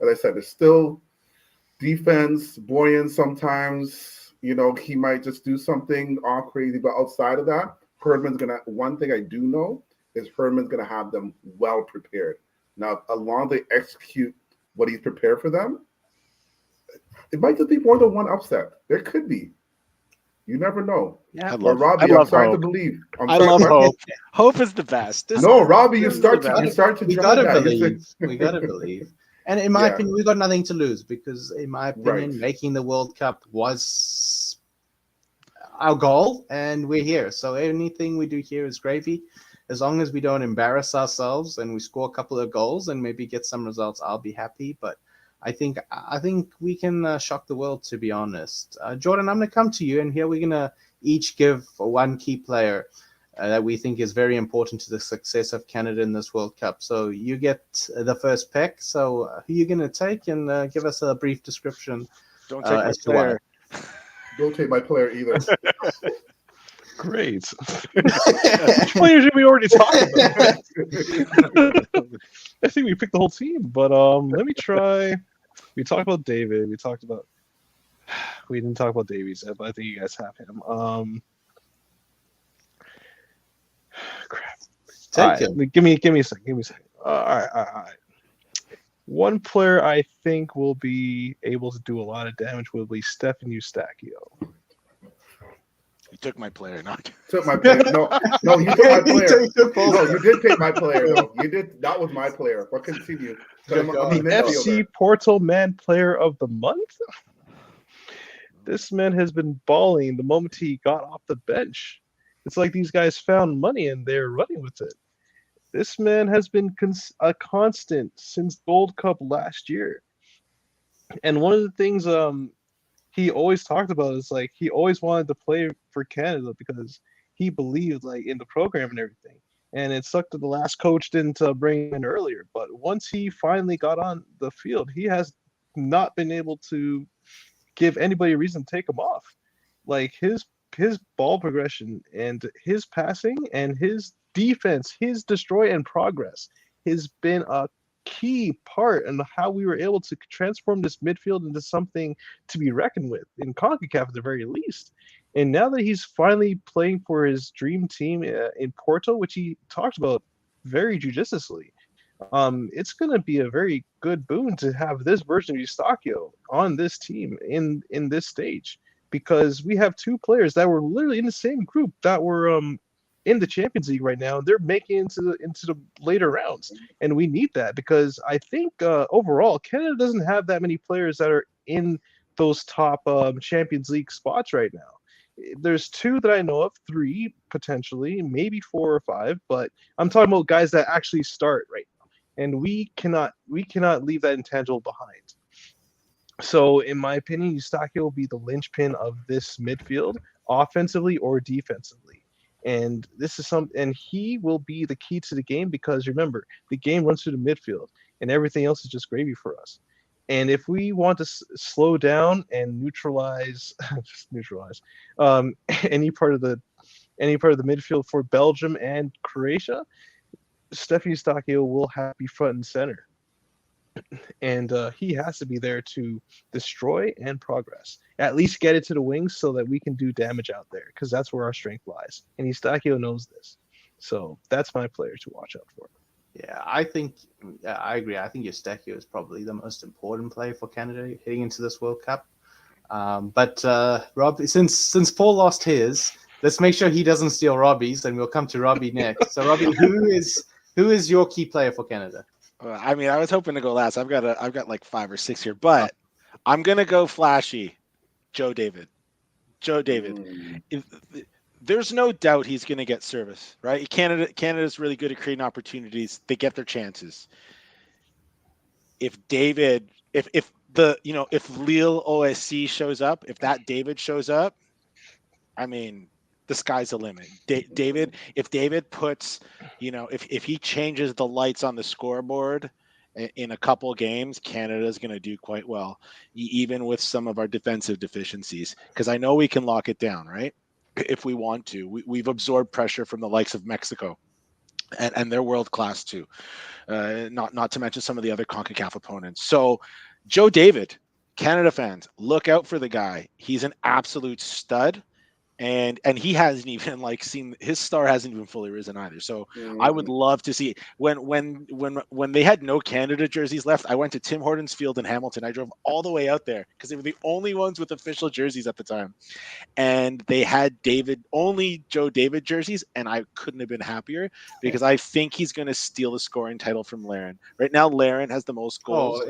As I said, there's still defense, buoyant sometimes. You know, he might just do something all crazy. But outside of that, one thing I do know is Herdman's going to have them well prepared. Now, as long as they execute what he's prepared for them, it might just be more than one upset. There could be. You never know. Yeah. But Robbie, I'm love starting to hope. believe. I love hope. Hope is the best. No, Robbie, you this is start the to best. We drive gotta that. believe. We gotta believe. And in my Yeah. opinion, we got nothing to lose because, in my opinion, Right. making the World Cup was our goal, and we're here. So anything we do here is gravy. As long as we don't embarrass ourselves and we score a couple of goals and maybe get some results, I'll be happy. But I think we can shock the world, to be honest. Jordan, I'm going to come to you, and here we're going to each give one key player that we think is very important to the success of Canada in this World Cup. So you get the first pick. So who are you going to take, and give us a brief description. Don't take my as to why. player. Don't take my player either. Great. Which players did we already talk about? I think we picked the whole team, but let me try. We talked about David. We didn't talk about Davies, but I think you guys have him. Crap. Take him. Give me a second. All right. One player I think will be able to do a lot of damage will be Stefan Eustachio. You took my player, not Took my player. No, you took my player. No, you did take my player. No, you did. That was my player. But continue. I'm a FC midfielder. Porto Man Player of the Month. This man has been balling the moment he got off the bench. It's like these guys found money and they're running with it. This man has been a constant since Gold Cup last year. And one of the things he always talked about is like he always wanted to play for Canada because he believed like in the program and everything. And it sucked that the last coach didn't bring him in earlier. But once he finally got on the field, he has not been able to give anybody a reason to take him off. Like his ball progression and his passing and his defense, his destroy and progress has been a key part in how we were able to transform this midfield into something to be reckoned with in CONCACAF at the very least. And now that he's finally playing for his dream team in Porto, which he talked about very judiciously, it's going to be a very good boon to have this version of Eustachio on this team in this stage, because we have two players that were literally in the same group that were in the Champions League right now, and they're making into the later rounds, and we need that because I think overall Canada doesn't have that many players that are in those top Champions League spots right now. There's two that I know of, three potentially, maybe 4 or 5, but I'm talking about guys that actually start right now, and we cannot leave that intangible behind. So, in my opinion, Eustachio will be the linchpin of this midfield, offensively or defensively. And this is and he will be the key to the game because remember, the game runs through the midfield, and everything else is just gravy for us. And if we want to slow down and neutralize any part of the midfield for Belgium and Croatia, Stefan Eustachio will have to be front and center. And he has to be there to destroy and progress. At least get it to the wings so that we can do damage out there, because that's where our strength lies. And Eustachio knows this. So that's my player to watch out for. Yeah, I agree. I think Eustachio is probably the most important player for Canada heading into this World Cup. But Rob, since Paul lost his, let's make sure he doesn't steal Robbie's, and we'll come to Robbie next. So Robbie, who is your key player for Canada? I mean, I was hoping to go last. I've got like 5 or 6 here, but I'm gonna go flashy. Joe David. There's no doubt he's gonna get service, right? Canada's really good at creating opportunities. They get their chances. If Lille OSC shows up, if that David shows up, I mean, the sky's the limit. David, if David puts, if he changes the lights on the scoreboard in a couple games, Canada's going to do quite well, even with some of our defensive deficiencies, because I know we can lock it down, right? If we want to. We've absorbed pressure from the likes of Mexico, and they're world class too. Not to mention some of the other CONCACAF opponents. So Joe David, Canada fans, look out for the guy. He's an absolute stud. and he hasn't even like seen his star hasn't even fully risen either. So I would love to see when they had no Canada jerseys left. I went to Tim Hortons Field in Hamilton. I drove all the way out there because they were the only ones with official jerseys at the time, and they had only Joe David jerseys, and I couldn't have been happier because I think he's going to steal the scoring title from Larin. Right now, Larin has the most goals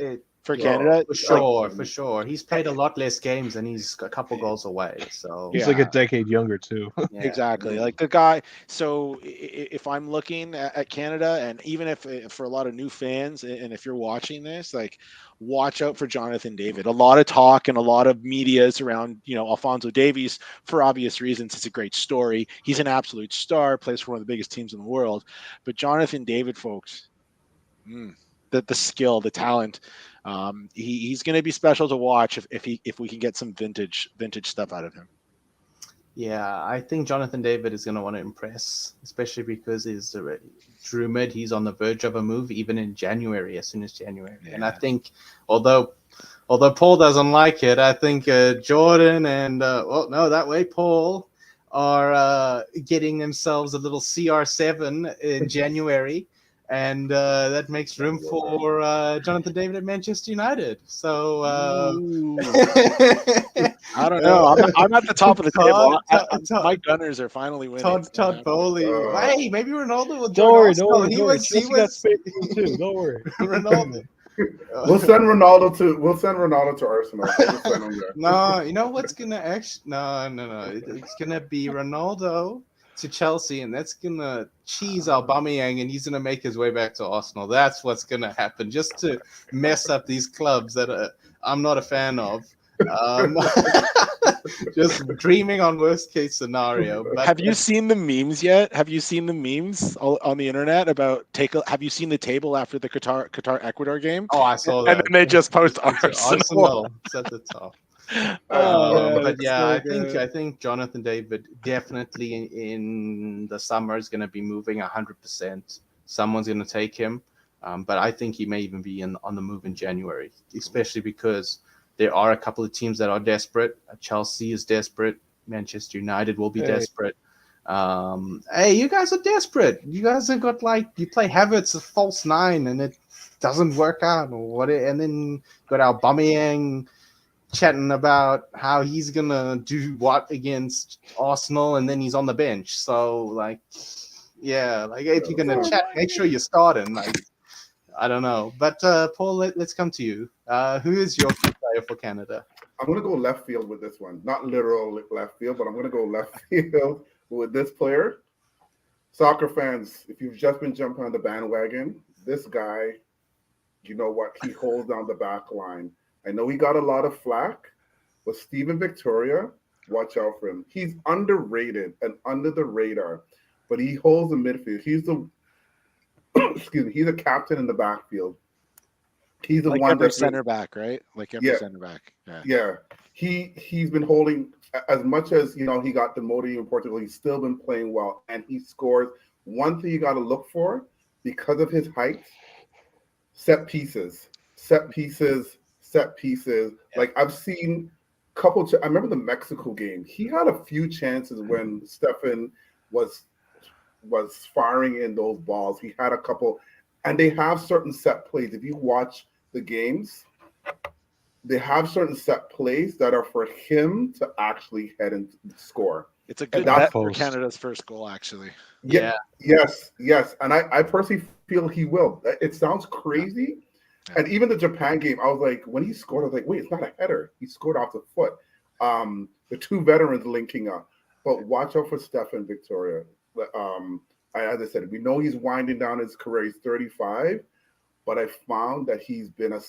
for Canada. For sure. He's played a lot less games and he's a couple goals away. So he's like a decade younger too. Yeah. Exactly. Like the guy. So if I'm looking at Canada, and even if for a lot of new fans, and if you're watching this, like watch out for Jonathan David. A lot of talk and a lot of media is around, Alphonso Davies for obvious reasons. It's a great story. He's an absolute star, plays for one of the biggest teams in the world. But Jonathan David, folks, the skill, the talent, he's going to be special to watch if we can get some vintage stuff out of him. Yeah, I think Jonathan David is going to want to impress, especially because he's rumored he's on the verge of a move even in January, as soon as January. Yeah. And I think, although Paul doesn't like it, I think Jordan and Paul are getting themselves a little CR7 in January. And that makes room for Jonathan David at Manchester United. So I don't know. I'm at the top of the table. My Gunners are finally winning. Todd Bowley. Hey, maybe Ronaldo will join Arsenal. He was too. Don't worry. Ronaldo. We'll send Ronaldo to Arsenal. No, you know what's gonna actually? No. It's gonna be Ronaldo to Chelsea, and that's gonna cheese Aubameyang, and he's gonna make his way back to Arsenal. That's what's gonna happen, just to mess up these clubs that I'm not a fan of. Just dreaming on worst case scenario. But have you seen the memes yet? Have you seen the memes on the internet about have you seen the table after the Qatar Ecuador game? Oh, I saw that. And then they just post Arsenal. It's at the top. But yeah, so I think Jonathan David definitely in the summer is going to be moving 100%. Someone's going to take him, but I think he may even be on the move in January, especially because there are a couple of teams that are desperate. Chelsea is desperate. Manchester United will be desperate. Hey, you guys are desperate. You guys have got you play Havertz a false nine and it doesn't work out, or what? And then got Aubameyang chatting about how he's gonna do what against Arsenal, and then he's on the bench. So if you're gonna chat, make sure you're starting. I don't know, but Paul, let's come to you. Who is your key player for Canada? I'm gonna go left field with this one, not literal left field, but I'm gonna go left field with this player. Soccer fans, if you've just been jumping on the bandwagon, this guy, you know what? He holds down the back line. I know he got a lot of flack, but Steven Victoria, watch out for him. He's underrated and under the radar, but he holds the midfield. He's the he's a captain in the backfield. He's the one that's center back, right? Like every center back. Yeah. He's been holding, as much as he got demoted in Portugal, he's still been playing well, and he scores. One thing you got to look for, because of his height, set pieces. Like I've seen I remember the Mexico game. He had a few chances when Stefan was firing in those balls. He had a couple, and they have certain set plays. If you watch the games, they have certain set plays that are for him to actually head and score. It's a good bet for Canada's first goal, actually. Yeah. Yes. And I personally feel he will. It sounds crazy. Yeah. And even the Japan game, I was like, when he scored, I was like, wait, it's not a header. He scored off the foot. The two veterans linking up. But watch out for Stefan Victoria. As I said, we know he's winding down his career. He's 35, but I found that he's been a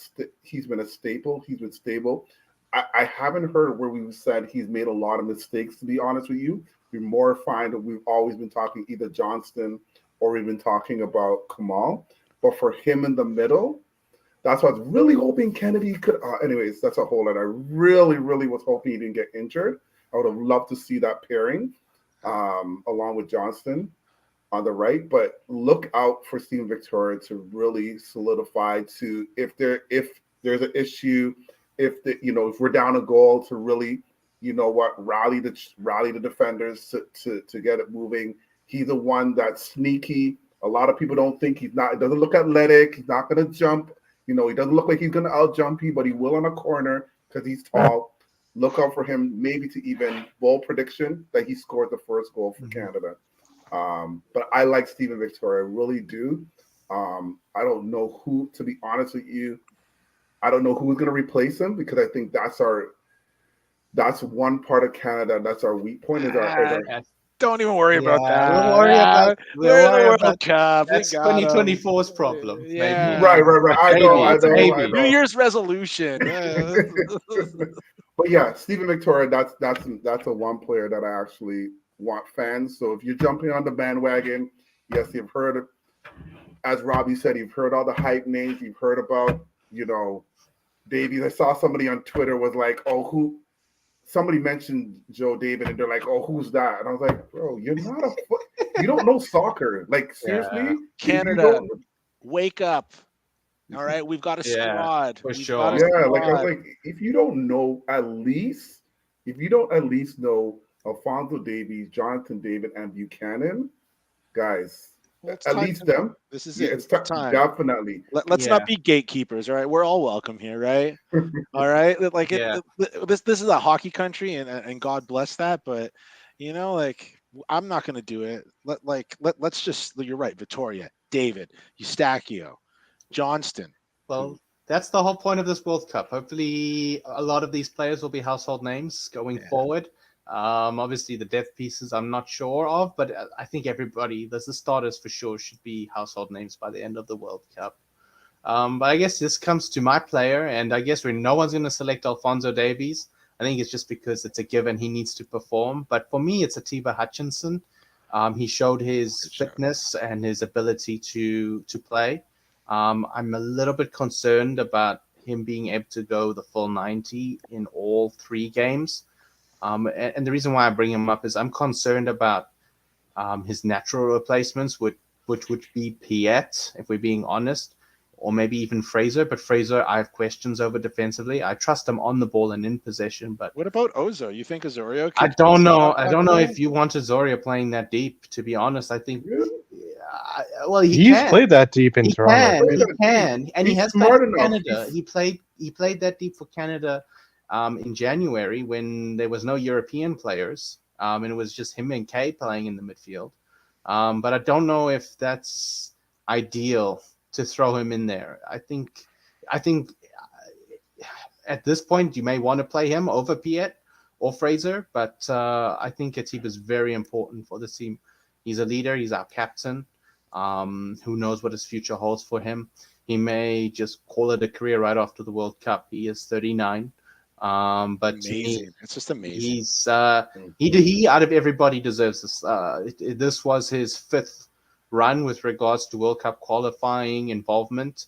staple. He's been stable. I haven't heard where we've said he's made a lot of mistakes, to be honest with you. We more find that we've always been talking either Johnston or we've been talking about Kamal. But for him in the middle, that's what I was really hoping Kennedy could. Anyways, that's a whole lot. I really, really was hoping he didn't get injured. I would have loved to see that pairing along with Johnston on the right. But look out for Steven Victoria to really solidify if there's an issue, if we're down a goal, to really you know what, rally the defenders to get it moving. He's the one that's sneaky. A lot of people don't think it doesn't look athletic. He's not going to jump. You know, he doesn't look like he's going to out-jump you, but he will on a corner because he's tall. Look out for him maybe to even bold prediction that he scored the first goal for Canada. But I like Steven Victoria. I really do. I don't know who, to be honest with you, I don't know who's going to replace him because I think that's one part of Canada. That's our weak point. Don't even worry about that. We'll worry about We're in the World Cup. That's 2024's problem. Yeah. Right. I know. New Year's resolution. But yeah, Steven Victoria, that's a one player that I actually want fans. So if you're jumping on the bandwagon, yes, you've heard, as Robbie said, you've heard all the hype names. You've heard about, you know, Davies. I saw somebody on Twitter was like, oh, somebody mentioned Joe David, and they're like, oh, who's that? And I was like, bro, you're not you don't know soccer. Like, seriously? Canada, wake up. All right, we've got a squad. For We've sure. got a Yeah, like, I was squad. like, if you don't at least know Alphonso Davies, Jonathan David, and Buchanan, guys, Well, it's at time least to- them. This is Yeah, it. it's It's time. definitely. Let's not be gatekeepers, all right? We're all welcome here, right? All right, like this is a hockey country, and God bless that. But you know, like I'm not going to do it. Let's just. You're right, Victoria, David, Eustachio, Johnston. Well, that's the whole point of this World Cup. Hopefully, a lot of these players will be household names going forward. Obviously, the depth pieces I'm not sure of, but I think everybody, the starters for sure, should be household names by the end of the World Cup. But I guess this comes to my player, and I guess no one's going to select Alphonso Davies. I think it's just because it's a given he needs to perform. But for me, it's Atiba Hutchinson. He showed his fitness and his ability to play. I'm a little bit concerned about him being able to go the full 90 in all 3 games. And the reason why I bring him up is I'm concerned about his natural replacements, which would be Piet, if we're being honest, or maybe even Fraser. But Fraser, I have questions over defensively. I trust him on the ball and in possession. But What about Ozo? You think Osorio? I don't know. I don't know if you want Osorio playing that deep, to be honest. I think, well, He's played that deep in Toronto. He can. And he has played smart for enough. Canada. He played that deep for Canada in January when there was no European players, and it was just him and Kay playing in the midfield. But I don't know if that's ideal to throw him in there. I think at this point you may want to play him over Piet or Fraser, but I think Atiba is very important for the team. He's a leader. He's our captain. Who knows what his future holds for him? He may just call it a career right after the World Cup. He is 39. But to me, it's just amazing. He's he out of everybody deserves this. This was his 5th run with regards to World Cup qualifying involvement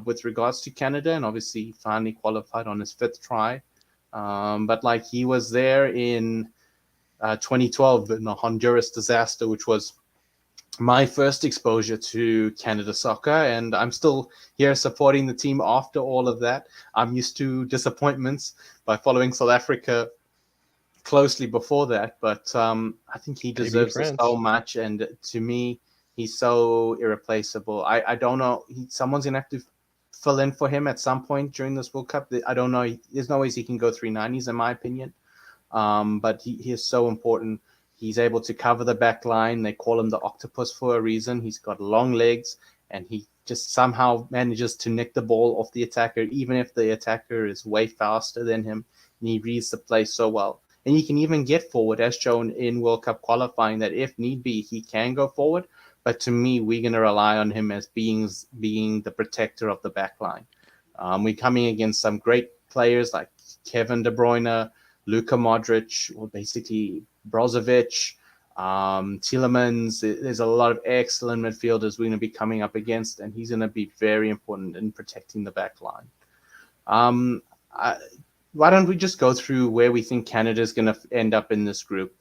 with regards to Canada, and obviously he finally qualified on his 5th try. But like he was there in 2012 in the Honduras disaster, which was my first exposure to Canada soccer, and I'm still here supporting the team after all of that. I'm used to disappointments by following South Africa closely before that, but I think he deserves this so much, and to me, he's so irreplaceable. I don't know. Someone's going to have to fill in for him at some point during this World Cup. I don't know. There's no ways he can go 390s, in my opinion, but he is so important. He's able to cover the back line. They call him the octopus for a reason. He's got long legs, and he just somehow manages to nick the ball off the attacker, even if the attacker is way faster than him, and he reads the play so well. And he can even get forward, as shown in World Cup qualifying, that if need be, he can go forward. But to me, we're going to rely on him as being the protector of the back line. We're coming against some great players like Kevin De Bruyne, Luka Modric, or basically Brozovic, Tielemans. There's a lot of excellent midfielders we're going to be coming up against, and he's going to be very important in protecting the back line. Why don't we just go through where we think Canada is going to end up in this group?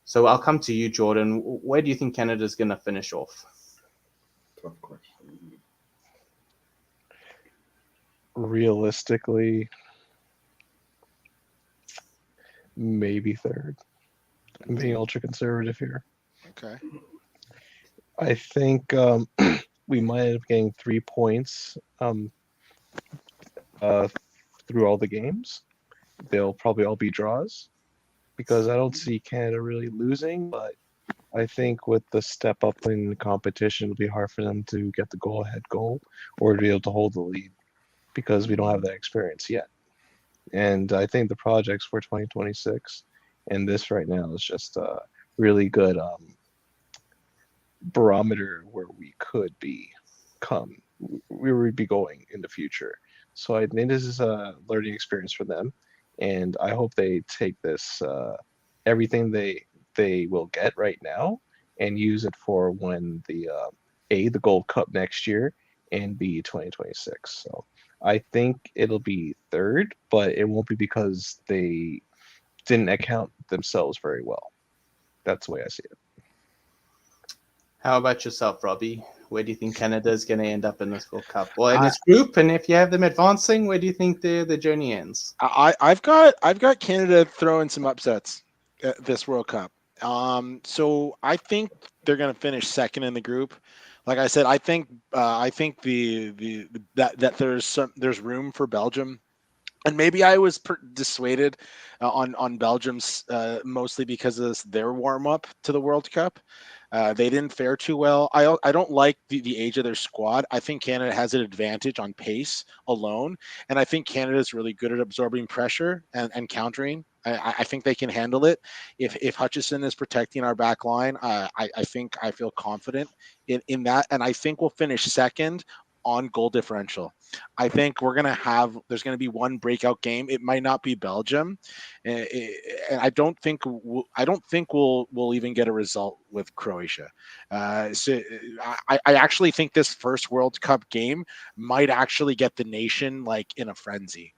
So I'll come to you, Jordan. Where do you think Canada is going to finish off? Tough question. Realistically, maybe third. I'm being ultra conservative here. Okay. I think we might end up getting 3 points through all the games. They'll probably all be draws because I don't see Canada really losing, but I think with the step up in the competition, it'll be hard for them to get the go-ahead goal or to be able to hold the lead because we don't have that experience yet. And I think the projects for 2026 and this right now is just a really good barometer where we could where we'd be going in the future. So I think this is a learning experience for them, and I hope they take this everything they will get right now and use it for when the Gold Cup next year and B 2026. So I think it'll be third, but it won't be because they didn't account themselves very well. That's the way I see it. How about yourself, Robbie? Where do you think Canada is going to end up in this World Cup? Well, in this group, and if you have them advancing, where do you think the journey ends? I've got Canada throwing some upsets at this World Cup. So I think they're going to finish second in the group. Like I said, I think that there's room for Belgium. And maybe I was dissuaded on Belgium's mostly because of their warm up to the World Cup. They didn't fare too well. I don't like the age of their squad. I think Canada has an advantage on pace alone, and I think Canada is really good at absorbing pressure and countering. I think they can handle it. If Hutchison is protecting our back line, I think I feel confident in that, and I think we'll finish second on goal differential. I think there's going to be one breakout game. It might not be Belgium, and I don't think we'll even get a result with Croatia. So I actually think this first World Cup game might actually get the nation like in a frenzy.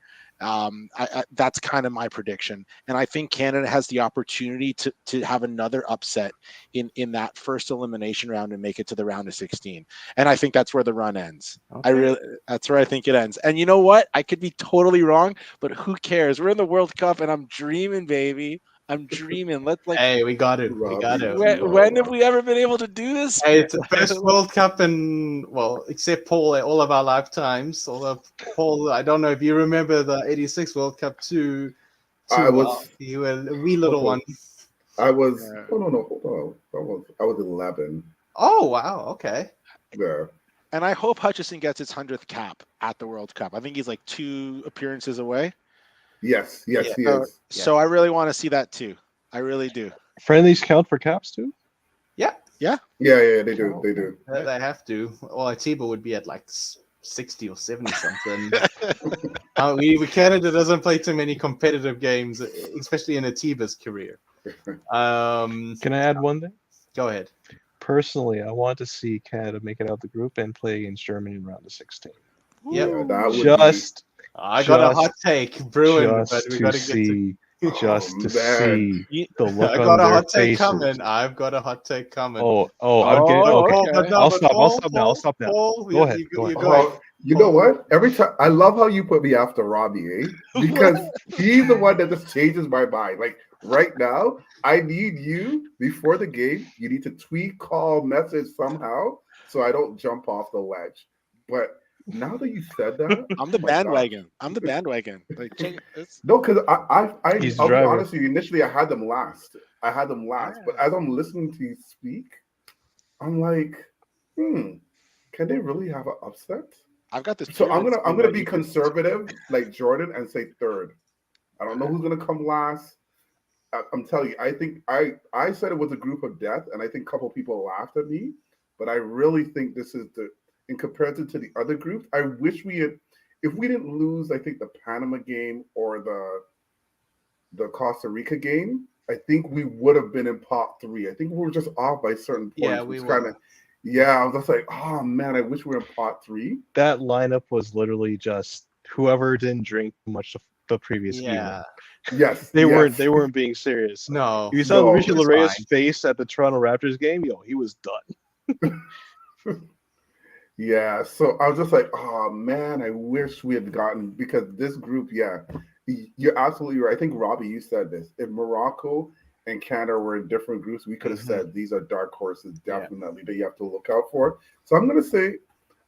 That's kind of my prediction, and I think Canada has the opportunity to have another upset in that first elimination round and make it to the round of 16. And I think that's where the run ends. Okay. That's where I think it ends. And you know what? I could be totally wrong, but who cares? We're in the World Cup, and I'm dreaming, baby. I'm dreaming. Hey, we got it. We got it. When have we ever been able to do this? Hey, it's the best World Cup in, well, except Paul, all of our lifetimes. Although Paul, I don't know if you remember the '86 World Cup too. You were a wee little one. I was. Hold on. I was 11. Oh wow! Okay. Yeah. And I hope Hutchison gets his 100th cap at the World Cup. I think he's like 2 appearances away. Yes, he is. So I really want to see that too. I really do. Friendlies count for caps too? Yeah. Yeah, they do. They do. They have to. Well, Atiba would be at like 60 or 70 something. Canada doesn't play too many competitive games, especially in Atiba's career. Can I add one thing? Go ahead. Personally, I want to see Canada make it out the group and play against Germany in round of 16. Yep. Yeah, that would Just I got a hot take brewing, but we got to see the look I on got a their hot take faces. coming. I've got a hot take coming. Okay. I'll stop now. Paul, Go ahead. You know what? Every time I love how you put me after Robbie, because he's the one that just changes my mind. Like right now, I need you before the game. You need to tweet, call, message somehow so I don't jump off the ledge. But now that you said that, I'm the bandwagon. Like, no, because I'll be driver. honest with you. Initially, I had them last. But as I'm listening to you speak, I'm like, can they really have an upset? I've got this. So I'm gonna be conservative, like Jordan, and say third. I don't know who's gonna come last. I'm telling you, I think I said it was a group of death, and I think a couple people laughed at me. But I really think this is in comparison to the other groups. I wish we had, if we didn't lose, I think the Panama game or the Costa Rica game, I think we would have been in pot 3. I think we were just off by certain points. Yeah, we were. I was just like, oh man, I wish we were in pot 3. That lineup was literally just whoever didn't drink much the previous evening. Yes, they weren't being serious. No, you saw Richie Larea's fine. face at the Toronto Raptors game. He was done. Yeah, so I was just like, oh man, I wish we had gotten, because this group, You're absolutely right. I think, Robbie, you said this. If Morocco and Canada were in different groups, we could have said these are dark horses, definitely, that you have to look out for. So I'm gonna say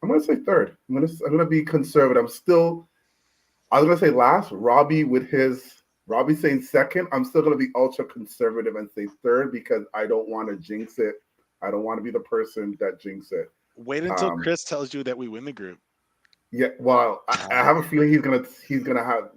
third. I'm gonna be conservative. I was gonna say last. Robbie saying second. I'm still gonna be ultra conservative and say third because I don't want to jinx it. I don't want to be the person that jinx it. Wait until Chris tells you that we win the group. Yeah, well, I have a feeling he's gonna have.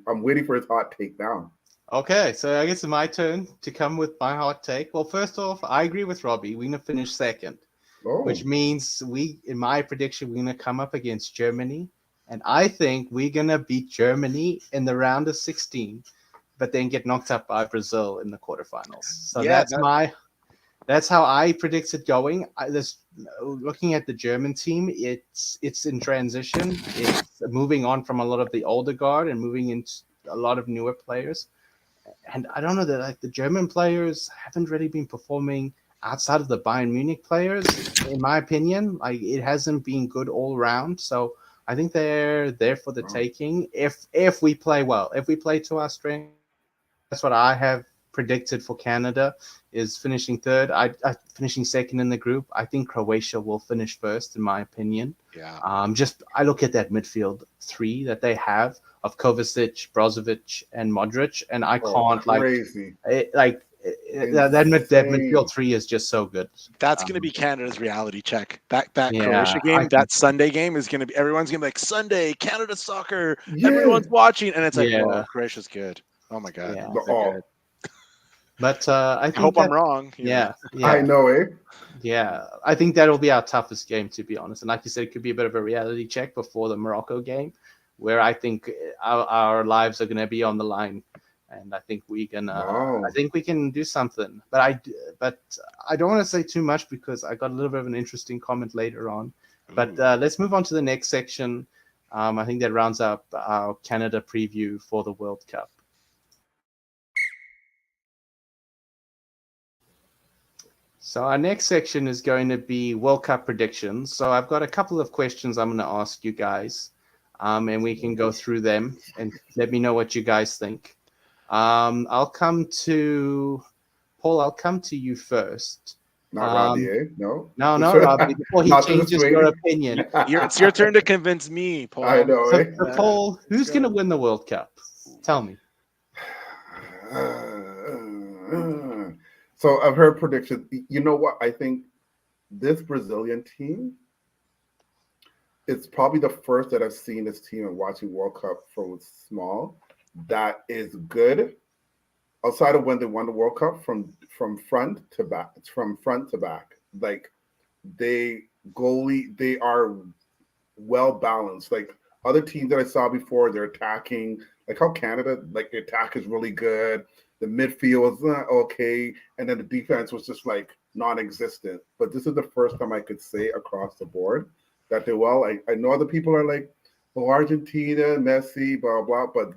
I'm waiting for his hot take now. Okay, so I guess it's my turn to come with my hot take. Well, first off, I agree with Robbie. We're gonna finish second, which means in my prediction, we're gonna come up against Germany, and I think we're gonna beat Germany in the round of 16, but then get knocked out by Brazil in the quarterfinals. So that's how I predict it going. Looking at the German team, it's in transition. It's moving on from a lot of the older guard and moving into a lot of newer players. And I don't know that the German players haven't really been performing outside of the Bayern Munich players, in my opinion. It hasn't been good all around. So I think they're there for the taking. If we play well, if we play to our strength, that's what I have predicted for Canada, is finishing third. Finishing second in the group. I think Croatia will finish first, in my opinion. Yeah. I look at that midfield three that they have of Kovacic, Brozovic, and Modric, and I can't that midfield three is just so good. That's going to be Canada's reality check. That Croatia game, that Sunday game is going to be. Everyone's going to be like, Sunday, Canada soccer. Yeah. Everyone's watching, and it's like, whoa, Croatia's good. Oh my god. Yeah. Good. But I hope I'm wrong. Yeah. I know, eh? Yeah, I think that'll be our toughest game, to be honest. And like you said, it could be a bit of a reality check before the Morocco game, where I think our lives are going to be on the line, and I think I think we can do something. But I don't want to say too much because I got a little bit of an interesting comment later on. But let's move on to the next section. I think that rounds up our Canada preview for the World Cup. So our next section is going to be World Cup predictions. So I've got a couple of questions I'm going to ask you guys, and we can go through them and let me know what you guys think. I'll come to Paul. I'll come to you first. Not Robbie, eh? No, Robbie. Before he changes your opinion, it's your turn to convince me, Paul. I know. So, Paul, who's going to win the World Cup? Tell me. So I've heard predictions. You know what? I think this Brazilian team, it's probably the first that I've seen this team and watching World Cup from small that is good. Outside of when they won the World Cup, from front to back. Like they are well balanced. Like other teams that I saw before, they're attacking. Like how Canada, like the attack is really good. The midfield was okay, and then the defense was just like non-existent. But this is the first time I could say across the board that they're well. I know other people are like, oh, Argentina, Messi, blah, blah, but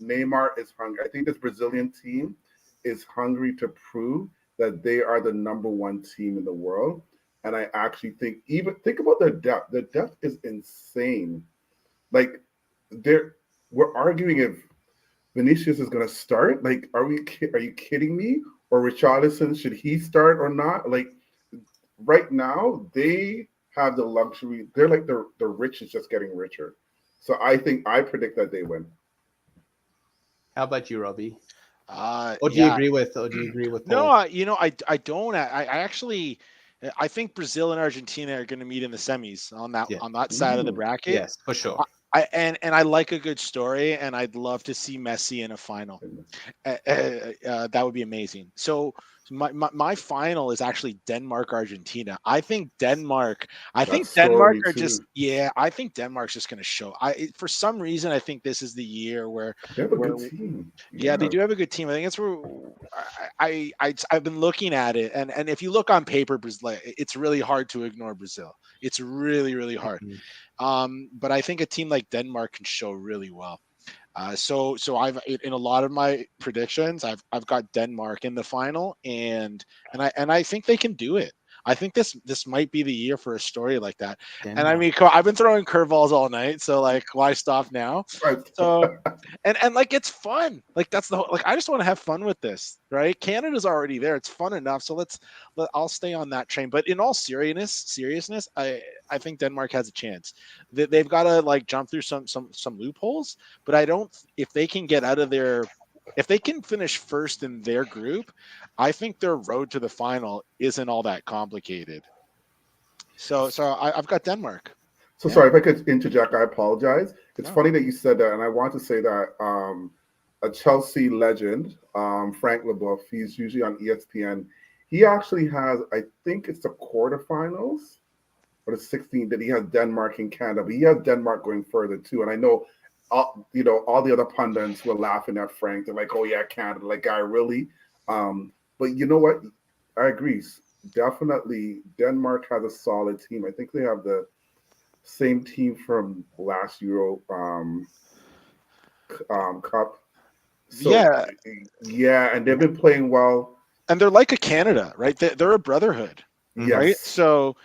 Neymar is hungry. I think this Brazilian team is hungry to prove that they are the number one team in the world. And I actually think about their depth. Their depth is insane. Like we're arguing if Vinicius is going to start. Like, are you kidding me? Or Richarlison, should he start or not? Like, right now, they have the luxury. They're like the rich is just getting richer. So I predict that they win. How about you, Robbie? Or do you agree with Paul? No, I don't. I think Brazil and Argentina are going to meet in the semis on that side of the bracket. Yes, for sure. And I like a good story, and I'd love to see Messi in a final. That would be amazing. So my final is actually Denmark-Argentina. I think Denmark are just I think Denmark's just going to show. For some reason I think this is the year where they have a good team. Yeah, they do have a good team. I think it's where I've been looking at it, and if you look on paper, Brazil, it's really hard to ignore Brazil. It's really, really hard. But I think a team like Denmark can show really well. So I've in a lot of my predictions, I've got Denmark in the final, and I think they can do it. I think this might be the year for a story like that. Denmark. And I mean, I've been throwing curveballs all night, so like, why stop now? So, and like, it's fun. Like, that's the whole, like, I just want to have fun with this, right? Canada's already there. It's fun enough. So I'll stay on that train. But in all seriousness, I think Denmark has a chance. They've got to like jump through some loopholes, but I don't, if they can get out of their, if they can finish first in their group, I think their road to the final isn't all that complicated. So I've got Denmark. So sorry if I could interject. I apologize. It's funny that you said that, and I want to say that a Chelsea legend, Frank Leboeuf, he's usually on ESPN. He actually has, I think it's the quarterfinals or the 16 that he has Denmark and Canada, but he has Denmark going further too. And I know, all the other pundits were laughing at Frank. They're like, "Oh yeah, Canada, like, guy really." But you know what? I agree. Definitely, Denmark has a solid team. I think they have the same team from last Euro Cup. So, yeah, and they've been playing well. And they're like a Canada, right? They're a brotherhood, yes. Right? So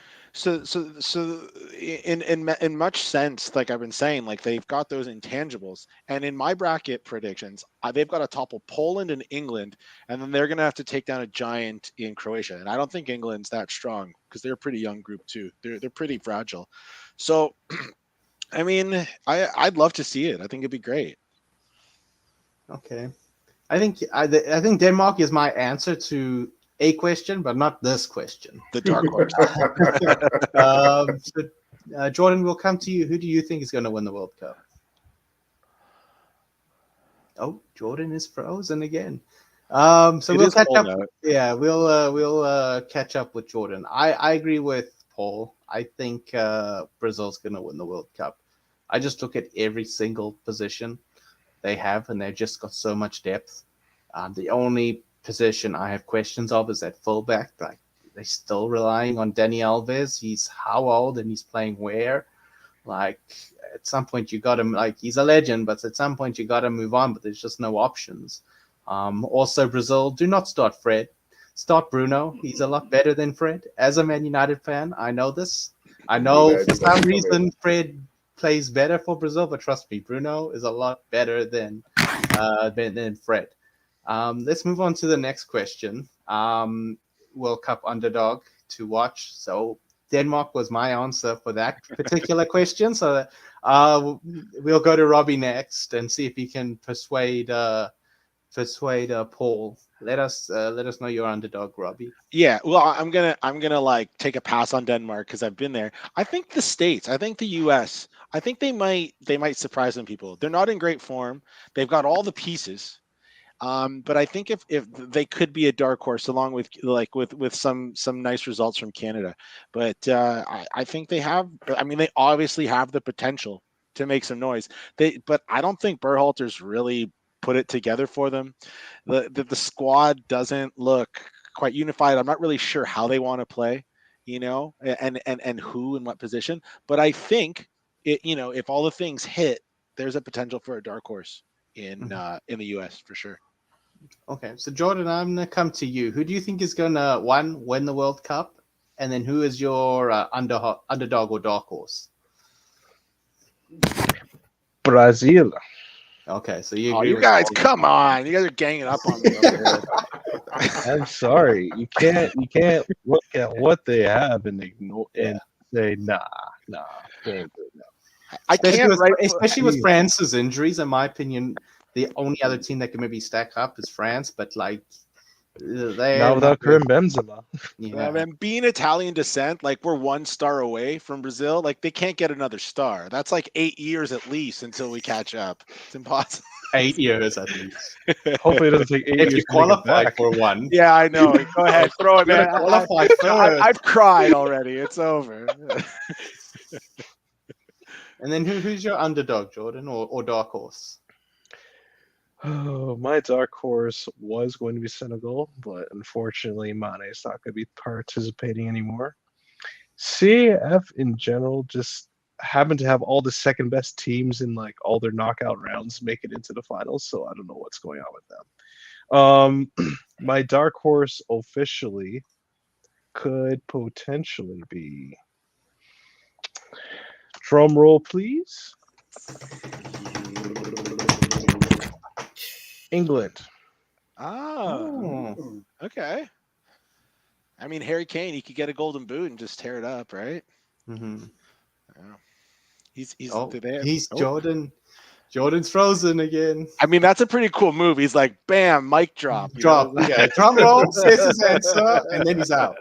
in much sense, like I've been saying, like they've got those intangibles. And in my bracket predictions, they've got to topple Poland and England, and then they're going to have to take down a giant in Croatia. And I don't think England's that strong because they're a pretty young group too. They're pretty fragile. So, I mean, I'd love to see it. I think it'd be great. Okay, I think Denmark is my answer to a question, but not this question. The dark horse. So, Jordan, we'll come to you. Who do you think is going to win the World Cup? Oh, Jordan is frozen again. So we'll catch up. Yeah, we'll catch up with Jordan. I agree with Paul. I think Brazil's going to win the World Cup. I just look at every single position they have, and they've just got so much depth. The only position I have questions of is at fullback. Like, they're still relying on Dani Alves. He's how old and he's playing where? Like, at some point you got him. Like, he's a legend, but at some point you got to move on. But there's just no options. Also, Brazil, do not start Fred. Start Bruno. He's a lot better than Fred. As a Man United fan, I know this. I know for some reason Fred plays better for Brazil, but trust me, Bruno is a lot better than Fred. Let's move on to the next question. World Cup underdog to watch. So Denmark was my answer for that particular question. So we'll go to Robbie next and see if he can persuade Paul. Let us know your underdog, Robbie. Yeah, well, I'm gonna like take a pass on Denmark because I've been there. I think the States, I think the US, I think they might surprise some people. They're not in great form. They've got all the pieces. But I think if they could be a dark horse along with some nice results from Canada. But I think they have. I mean, they obviously have the potential to make some noise. But I don't think Berhalter's really put it together for them. The squad doesn't look quite unified. I'm not really sure how they want to play, and who in what position. But I think if all the things hit, there's a potential for a dark horse in the US for sure. Okay, so Jordan, I'm gonna come to you. Who do you think is gonna win the World Cup, and then who is your underdog or dark horse? Brazil. Okay, so you. You guys, come on! You guys are ganging up on me over here. I'm sorry. You can't look at what they have and ignore and say nah. Can't do that. I can't, especially with France's injuries. In my opinion, the only other team that can maybe stack up is France, but like now without Karim Benzema. Yeah, man, being Italian descent, like we're 1 star away from Brazil. Like they can't get another star. That's like 8 years at least until we catch up. It's impossible. 8 years at least. Hopefully it doesn't take 8 years. If you qualify for one. Yeah, I know. Go ahead, throw it, man. I've cried already. It's over. And then who's your underdog, Jordan, or dark horse? Oh, my dark horse was going to be Senegal, but unfortunately, Mane is not going to be participating anymore. CF in general just happen to have all the second best teams in like all their knockout rounds make it into the finals, so I don't know what's going on with them. My dark horse officially could potentially be. Drum roll, please. England. Oh, Oh. okay. I mean, Harry Kane, he could get a golden boot and just tear it up, right? Mm-hmm. Yeah. He's Oh, do they have- he's oh. Jordan. Jordan's frozen again. I mean, that's a pretty cool move. He's like, bam, mic drop. you Drop. know? Yeah, drum roll, says his answer, and then he's out.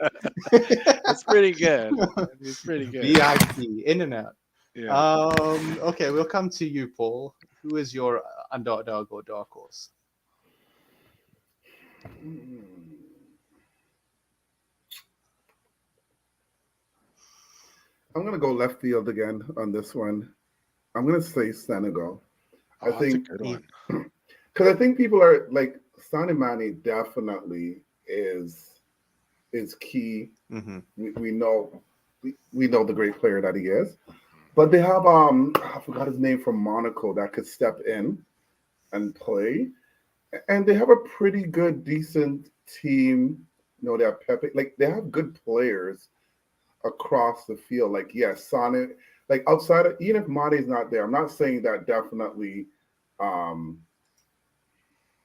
It's pretty good. It's pretty good. VIP, in and out. Yeah. Okay, we'll come to you, Paul. Who is your underdog or dark horse? I'm going to go left field again on this one. I'm going to say Senegal. Oh, that's think- a good one. Because I think people are like, Sadio Mane definitely is key. Mm-hmm. We know the great player that he is. But they have I forgot his name from Monaco that could step in and play. And they have a pretty good, decent team. You know, they have Pepe. Like, they have good players across the field. Like, yes, Sane, like outside of, even if Mane's not there, I'm not saying that definitely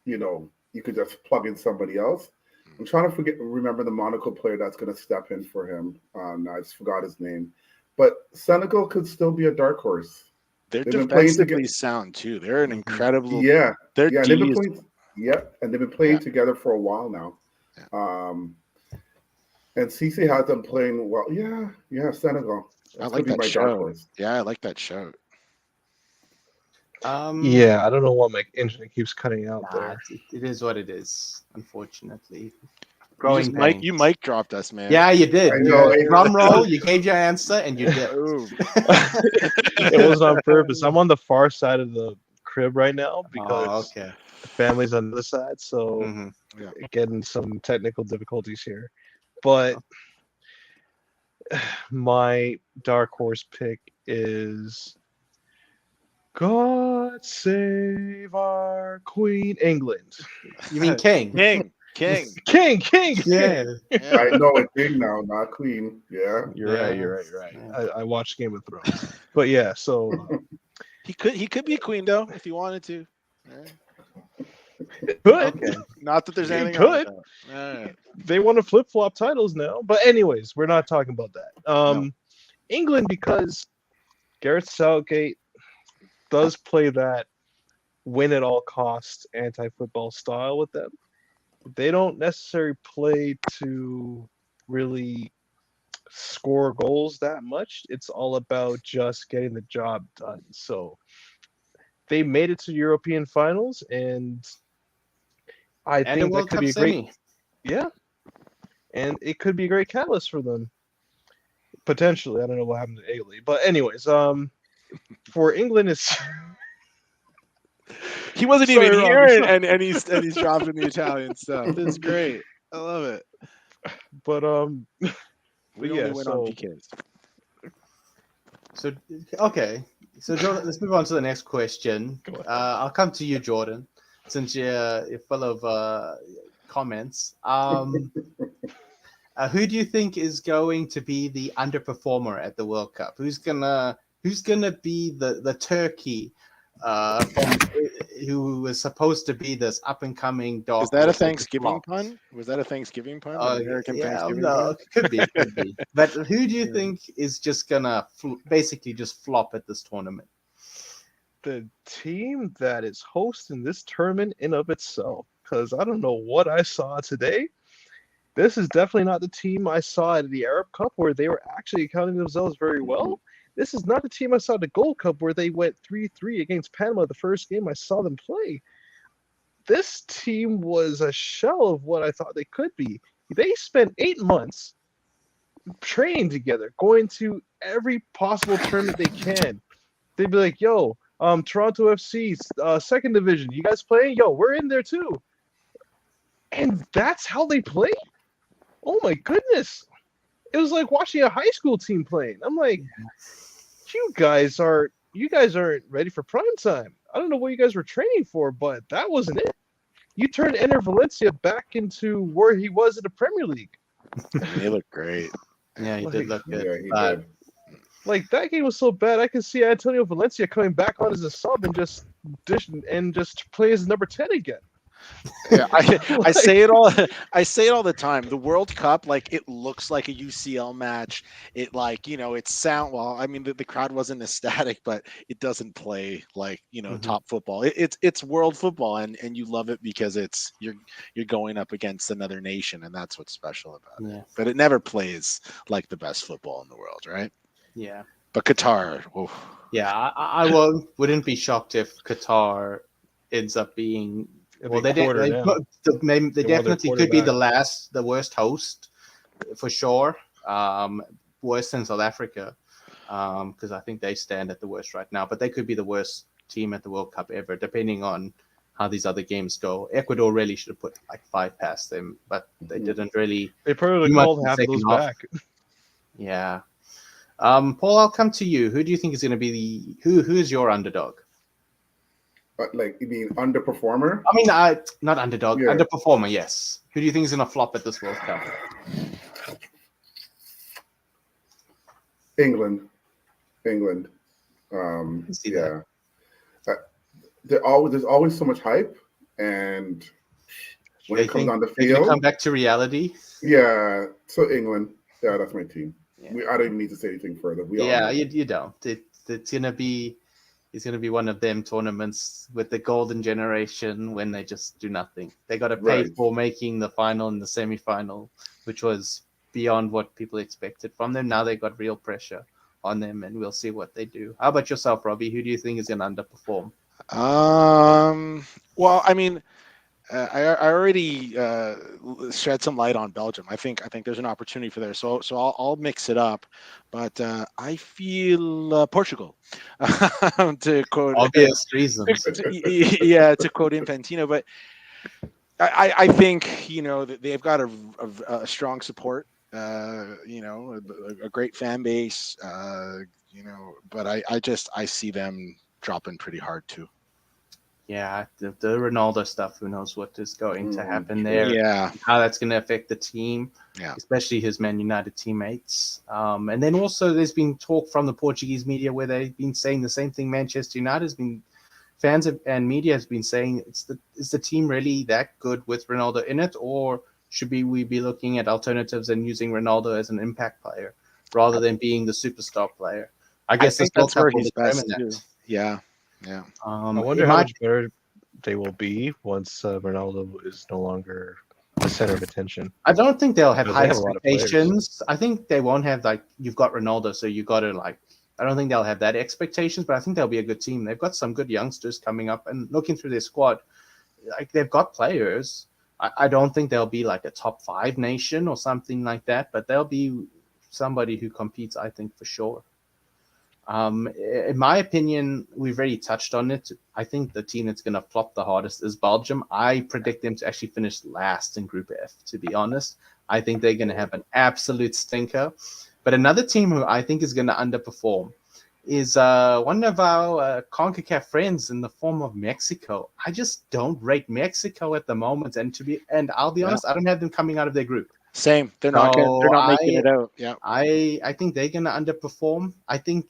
you know, you could just plug in somebody else. I'm trying to remember the Monaco player that's going to step in for him. I just forgot his name. But Senegal could still be a dark horse. They're They've been playing defensively sound too. They're an incredible. Yeah, Their yeah, D they've been is- playing. Yeah, and they've been playing Yeah. together for a while now. Yeah. And Cisse has them playing well. Yeah, Senegal. I That's like gonna be that my dark show. horse. Yeah, I like that show. Yeah, I don't know why my internet keeps cutting out Nah, there. it is what it is, unfortunately. You Growing just pains. you mic dropped us, man. Yeah, you did. I know. Drum roll, you gave your answer, and you did. Ooh. It wasn't on purpose. I'm on the far side of the crib right now because Oh, okay. the family's on the other side, so Mhm. getting some technical difficulties here. But my dark horse pick is God Save Our Queen, England. You mean King? King. King. Yeah. Yeah. I know it's big now, not Queen. Yeah. You're right. Yeah. I watched Game of Thrones, but yeah. So He could be queen though if he wanted to. Yeah. good. Okay. Not that there's He anything could. wrong with that. All right. They want to flip flop titles now. But anyways, we're not talking about that. England, because Gareth Southgate does play that win at all costs anti-football style with them. They don't necessarily play to really score goals that much. It's all about just getting the job done. So they made it to European finals, and I And a think that World could Cup be a great semi. yeah, and it could be a great catalyst for them. Potentially, I don't know what happened to Italy, but anyways, for England, it's He wasn't Sorry, even Rob, here, sorry. and he's dropping the Italian stuff. This is great. I love it. but We yeah, only win so- on PKs. So okay. So Jordan, let's move on to the next question. Go ahead. I'll come to you, Jordan, since you're full of comments. Who do you think is going to be the underperformer at the World Cup? Who's gonna be the turkey who was supposed to be this up and coming dog? Is that a horse that Thanksgiving flopped? pun? Was that a Thanksgiving pun? Oh, An American yeah, Thanksgiving no, pun? could be. But who do you think is just gonna basically just flop at this tournament? the team that is hosting this tournament in of itself, because I don't know what I saw today. This is definitely not the team I saw at the Arab Cup where they were actually accounting themselves very well. This is not the team I saw at the Gold Cup where they went 3-3 against Panama the first game I saw them play. This team was a shell of what I thought they could be. They spent 8 months training together, going to every possible tournament they can. They'd be like, yo, Toronto FC, second division, you guys playing? Yo, we're in there too. And that's how they play? Oh my goodness. It was like watching a high school team playing. I'm like, you guys aren't ready for prime time. I don't know what you guys were training for, but that wasn't it. You turned Enter Valencia back into where he was in the Premier League. They look great. Yeah, he did look good. Yeah, he but did. Like that game was so bad, I could see Antonio Valencia coming back on as a sub and just play as number 10 again. Yeah, I say it all. I say it all the time. The World Cup, like it looks like a UCL match. It like it sound well. I mean, the crowd wasn't ecstatic, but it doesn't play like top football. It's world football, and you love it because you're going up against another nation, and that's what's special about it. But it never plays like the best football in the world, right? Yeah. But Qatar. Oof. Yeah, I wouldn't be shocked if Qatar ends up being. Well, they definitely could be the worst host for sure. Worse than South Africa, because I think they stand at the worst right now. But they could be the worst team at the World Cup ever, depending on how these other games go. Ecuador really should have put like 5 past them, but they didn't really. They probably called half of those back. Yeah. Paul, I'll come to you. Who do you think is going to be who is your underdog? Like, you mean underperformer? I mean, not underdog, underperformer, yes. Who do you think is going to flop at this World Cup? England. Yeah. There's always so much hype, and when it comes on the field, come back to reality. Yeah. So England, that's my team. Yeah. I don't even need to say anything further. You don't. It's gonna be one of them tournaments with the golden generation when they just do nothing. They got to pay for making the final and the semi-final, which was beyond what people expected from them. Now they got real pressure on them, and we'll see what they do. How about yourself, Robbie? Who do you think is going to underperform? Well, I mean, I already shed some light on Belgium. I think there's an opportunity for there. So I'll mix it up, but I feel Portugal. To quote obvious reasons. To quote Infantino, but I think that they've got a strong support. A great fan base. But I see them dropping pretty hard too. Yeah, the Ronaldo stuff, who knows what is going to happen there. Yeah. How that's going to affect the team, especially his Man United teammates. And then also there's been talk from the Portuguese media where they've been saying the same thing Manchester United has been, fans and media has been saying, is the team really that good with Ronaldo in it, or should we be looking at alternatives and using Ronaldo as an impact player rather than being the superstar player? I guess that's where he's best too. Yeah. Yeah. I wonder how much better they will be once Ronaldo is no longer the center of attention. I don't think they'll have high expectations. I think they won't have you've got Ronaldo, so you got to I don't think they'll have that expectations, but I think they'll be a good team. They've got some good youngsters coming up, and looking through their squad, they've got players. I don't think they'll be like a top 5 nation or something like that, but they'll be somebody who competes, I think, for sure. In my opinion, we've already touched on it. I think the team that's going to flop the hardest is Belgium. I predict them to actually finish last in Group F, to be honest. I think they're going to have an absolute stinker. But another team who I think is going to underperform is one of our CONCACAF friends in the form of Mexico. I just don't rate Mexico at the moment. And I'll be honest, I don't have them coming out of their group. Same. They're not making it out. Yeah. I think they're going to underperform. I think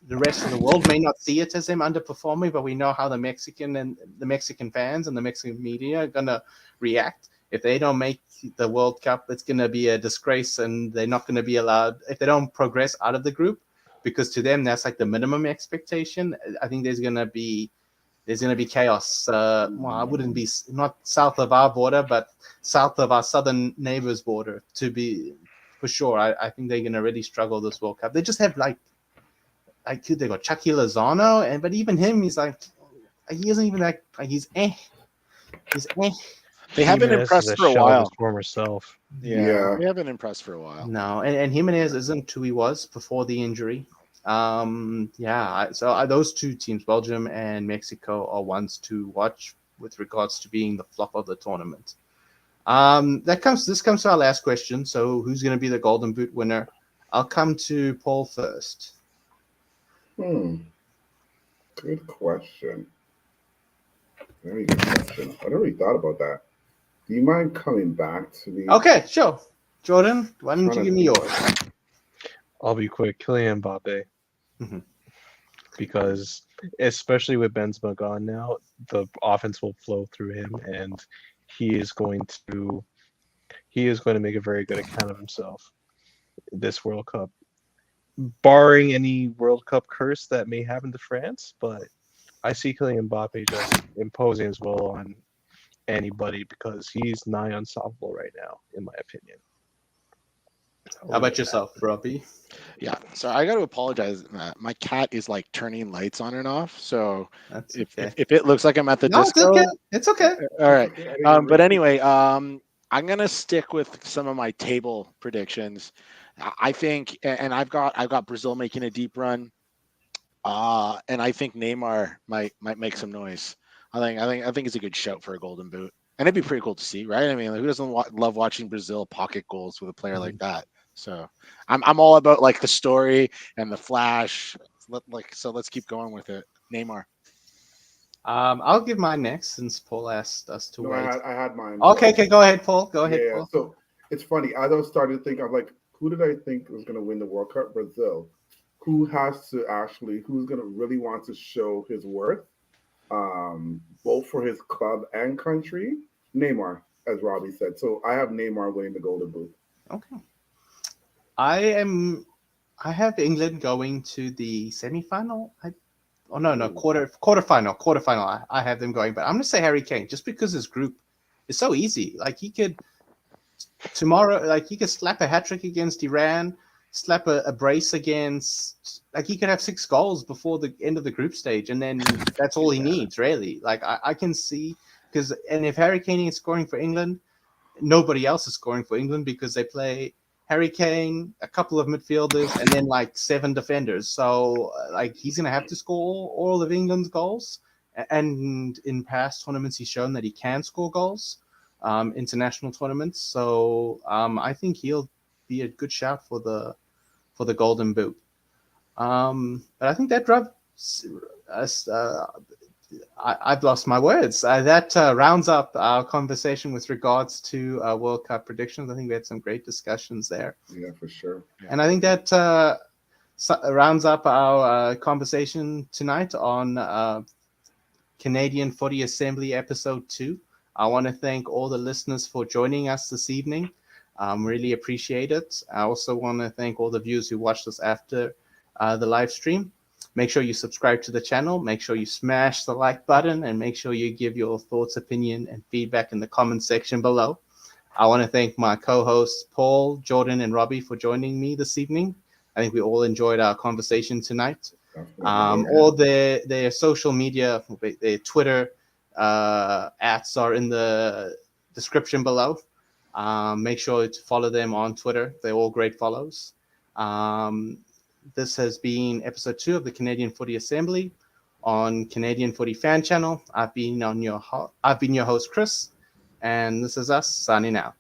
the rest of the world may not see it as them underperforming, but we know how the Mexican fans and the Mexican media are going to react. If they don't make the World Cup, it's going to be a disgrace, and they're not going to be allowed if they don't progress out of the group, because to them that's like the minimum expectation. I think there's going to be chaos. I wouldn't be not south of our border, but south of our southern neighbors' border, to be for sure. I think they're going to really struggle this World Cup. They just have they got Chucky Lozano, but even him, he isn't even he's eh. They haven't impressed for a while. Former self. Yeah, they haven't impressed for a while. No, and Jimenez isn't who he was before the injury. So those two teams, Belgium and Mexico, are ones to watch with regards to being the flop of the tournament. This comes to our last question. So who's going to be the Golden Boot winner? I'll come to Paul first. Good question. Very good question. I never really thought about that. Do you mind coming back to me? Okay, sure. Jordan, why don't you give me yours? I'll be quick. Kylian Mbappe. Mhm. Because especially with Benzema gone now, the offense will flow through him, and he is going to make a very good account of himself this World Cup, barring any World Cup curse that may happen to France. But I see Kylian Mbappe just imposing his will on anybody because he's nigh unstoppable right now, in my opinion. How about yourself, Robbie? Yeah, so I got to apologize. My cat is like turning lights on and off. So That's if, okay. if it looks like I'm at the No, it's disco, okay. It's okay. all right. Okay, I didn't even But realize- anyway, I'm gonna stick with some of my table predictions. I think, and I've got Brazil making a deep run, and I think Neymar might make some noise. I think it's a good shout for a golden boot, and it'd be pretty cool to see, right? I mean, like, who doesn't love watching Brazil pocket goals with a player like that? So I'm all about like the story and the flash. So let's keep going with it. Neymar. I'll give mine next since Paul asked us to No, wait. I had mine. Okay, go ahead, Paul. Go ahead, Yeah. Paul. So it's funny. As I was starting to think, I'm like, who did I think was going to win the World Cup? Brazil. Who's going to really want to show his worth, both for his club and country? Neymar, as Robbie said. So I have Neymar winning the Golden Boot. Okay. I have England going to the semi-final. Quarterfinal. I have them going, but I'm going to say Harry Kane just because his group is so easy. Like he could slap a hat trick against Iran, slap a brace against, like he could have 6 goals before the end of the group stage, and then that's all he needs, really. Like I can see, and if Harry Kane is scoring for England, nobody else is scoring for England because they play Harry Kane, a couple of midfielders, and then like 7 defenders. So like he's gonna have to score all of England's goals. And in past tournaments, he's shown that he can score goals, international tournaments. So I think he'll be a good shout for the Golden Boot. But I think that I've lost my words. That rounds up our conversation with regards to World Cup predictions. I think we had some great discussions there. Yeah, for sure. Yeah. And I think that rounds up our conversation tonight on Canadian Footy Assembly episode 2. I want to thank all the listeners for joining us this evening. Really appreciate it. I also want to thank all the viewers who watched us after the live stream. Make sure you subscribe to the channel. Make sure you smash the like button, and make sure you give your thoughts, opinion, and feedback in the comment section below. I want to thank my co-hosts Paul, Jordan, and Robbie for joining me this evening. I think we all enjoyed our conversation tonight. All their social media, their Twitter @ are in the description below. Make sure to follow them on Twitter. They're all great follows. This has been episode 2 of the Canadian Footy Assembly on Canadian Footy Fan Channel. I've been your host, Chris, and this is us signing out.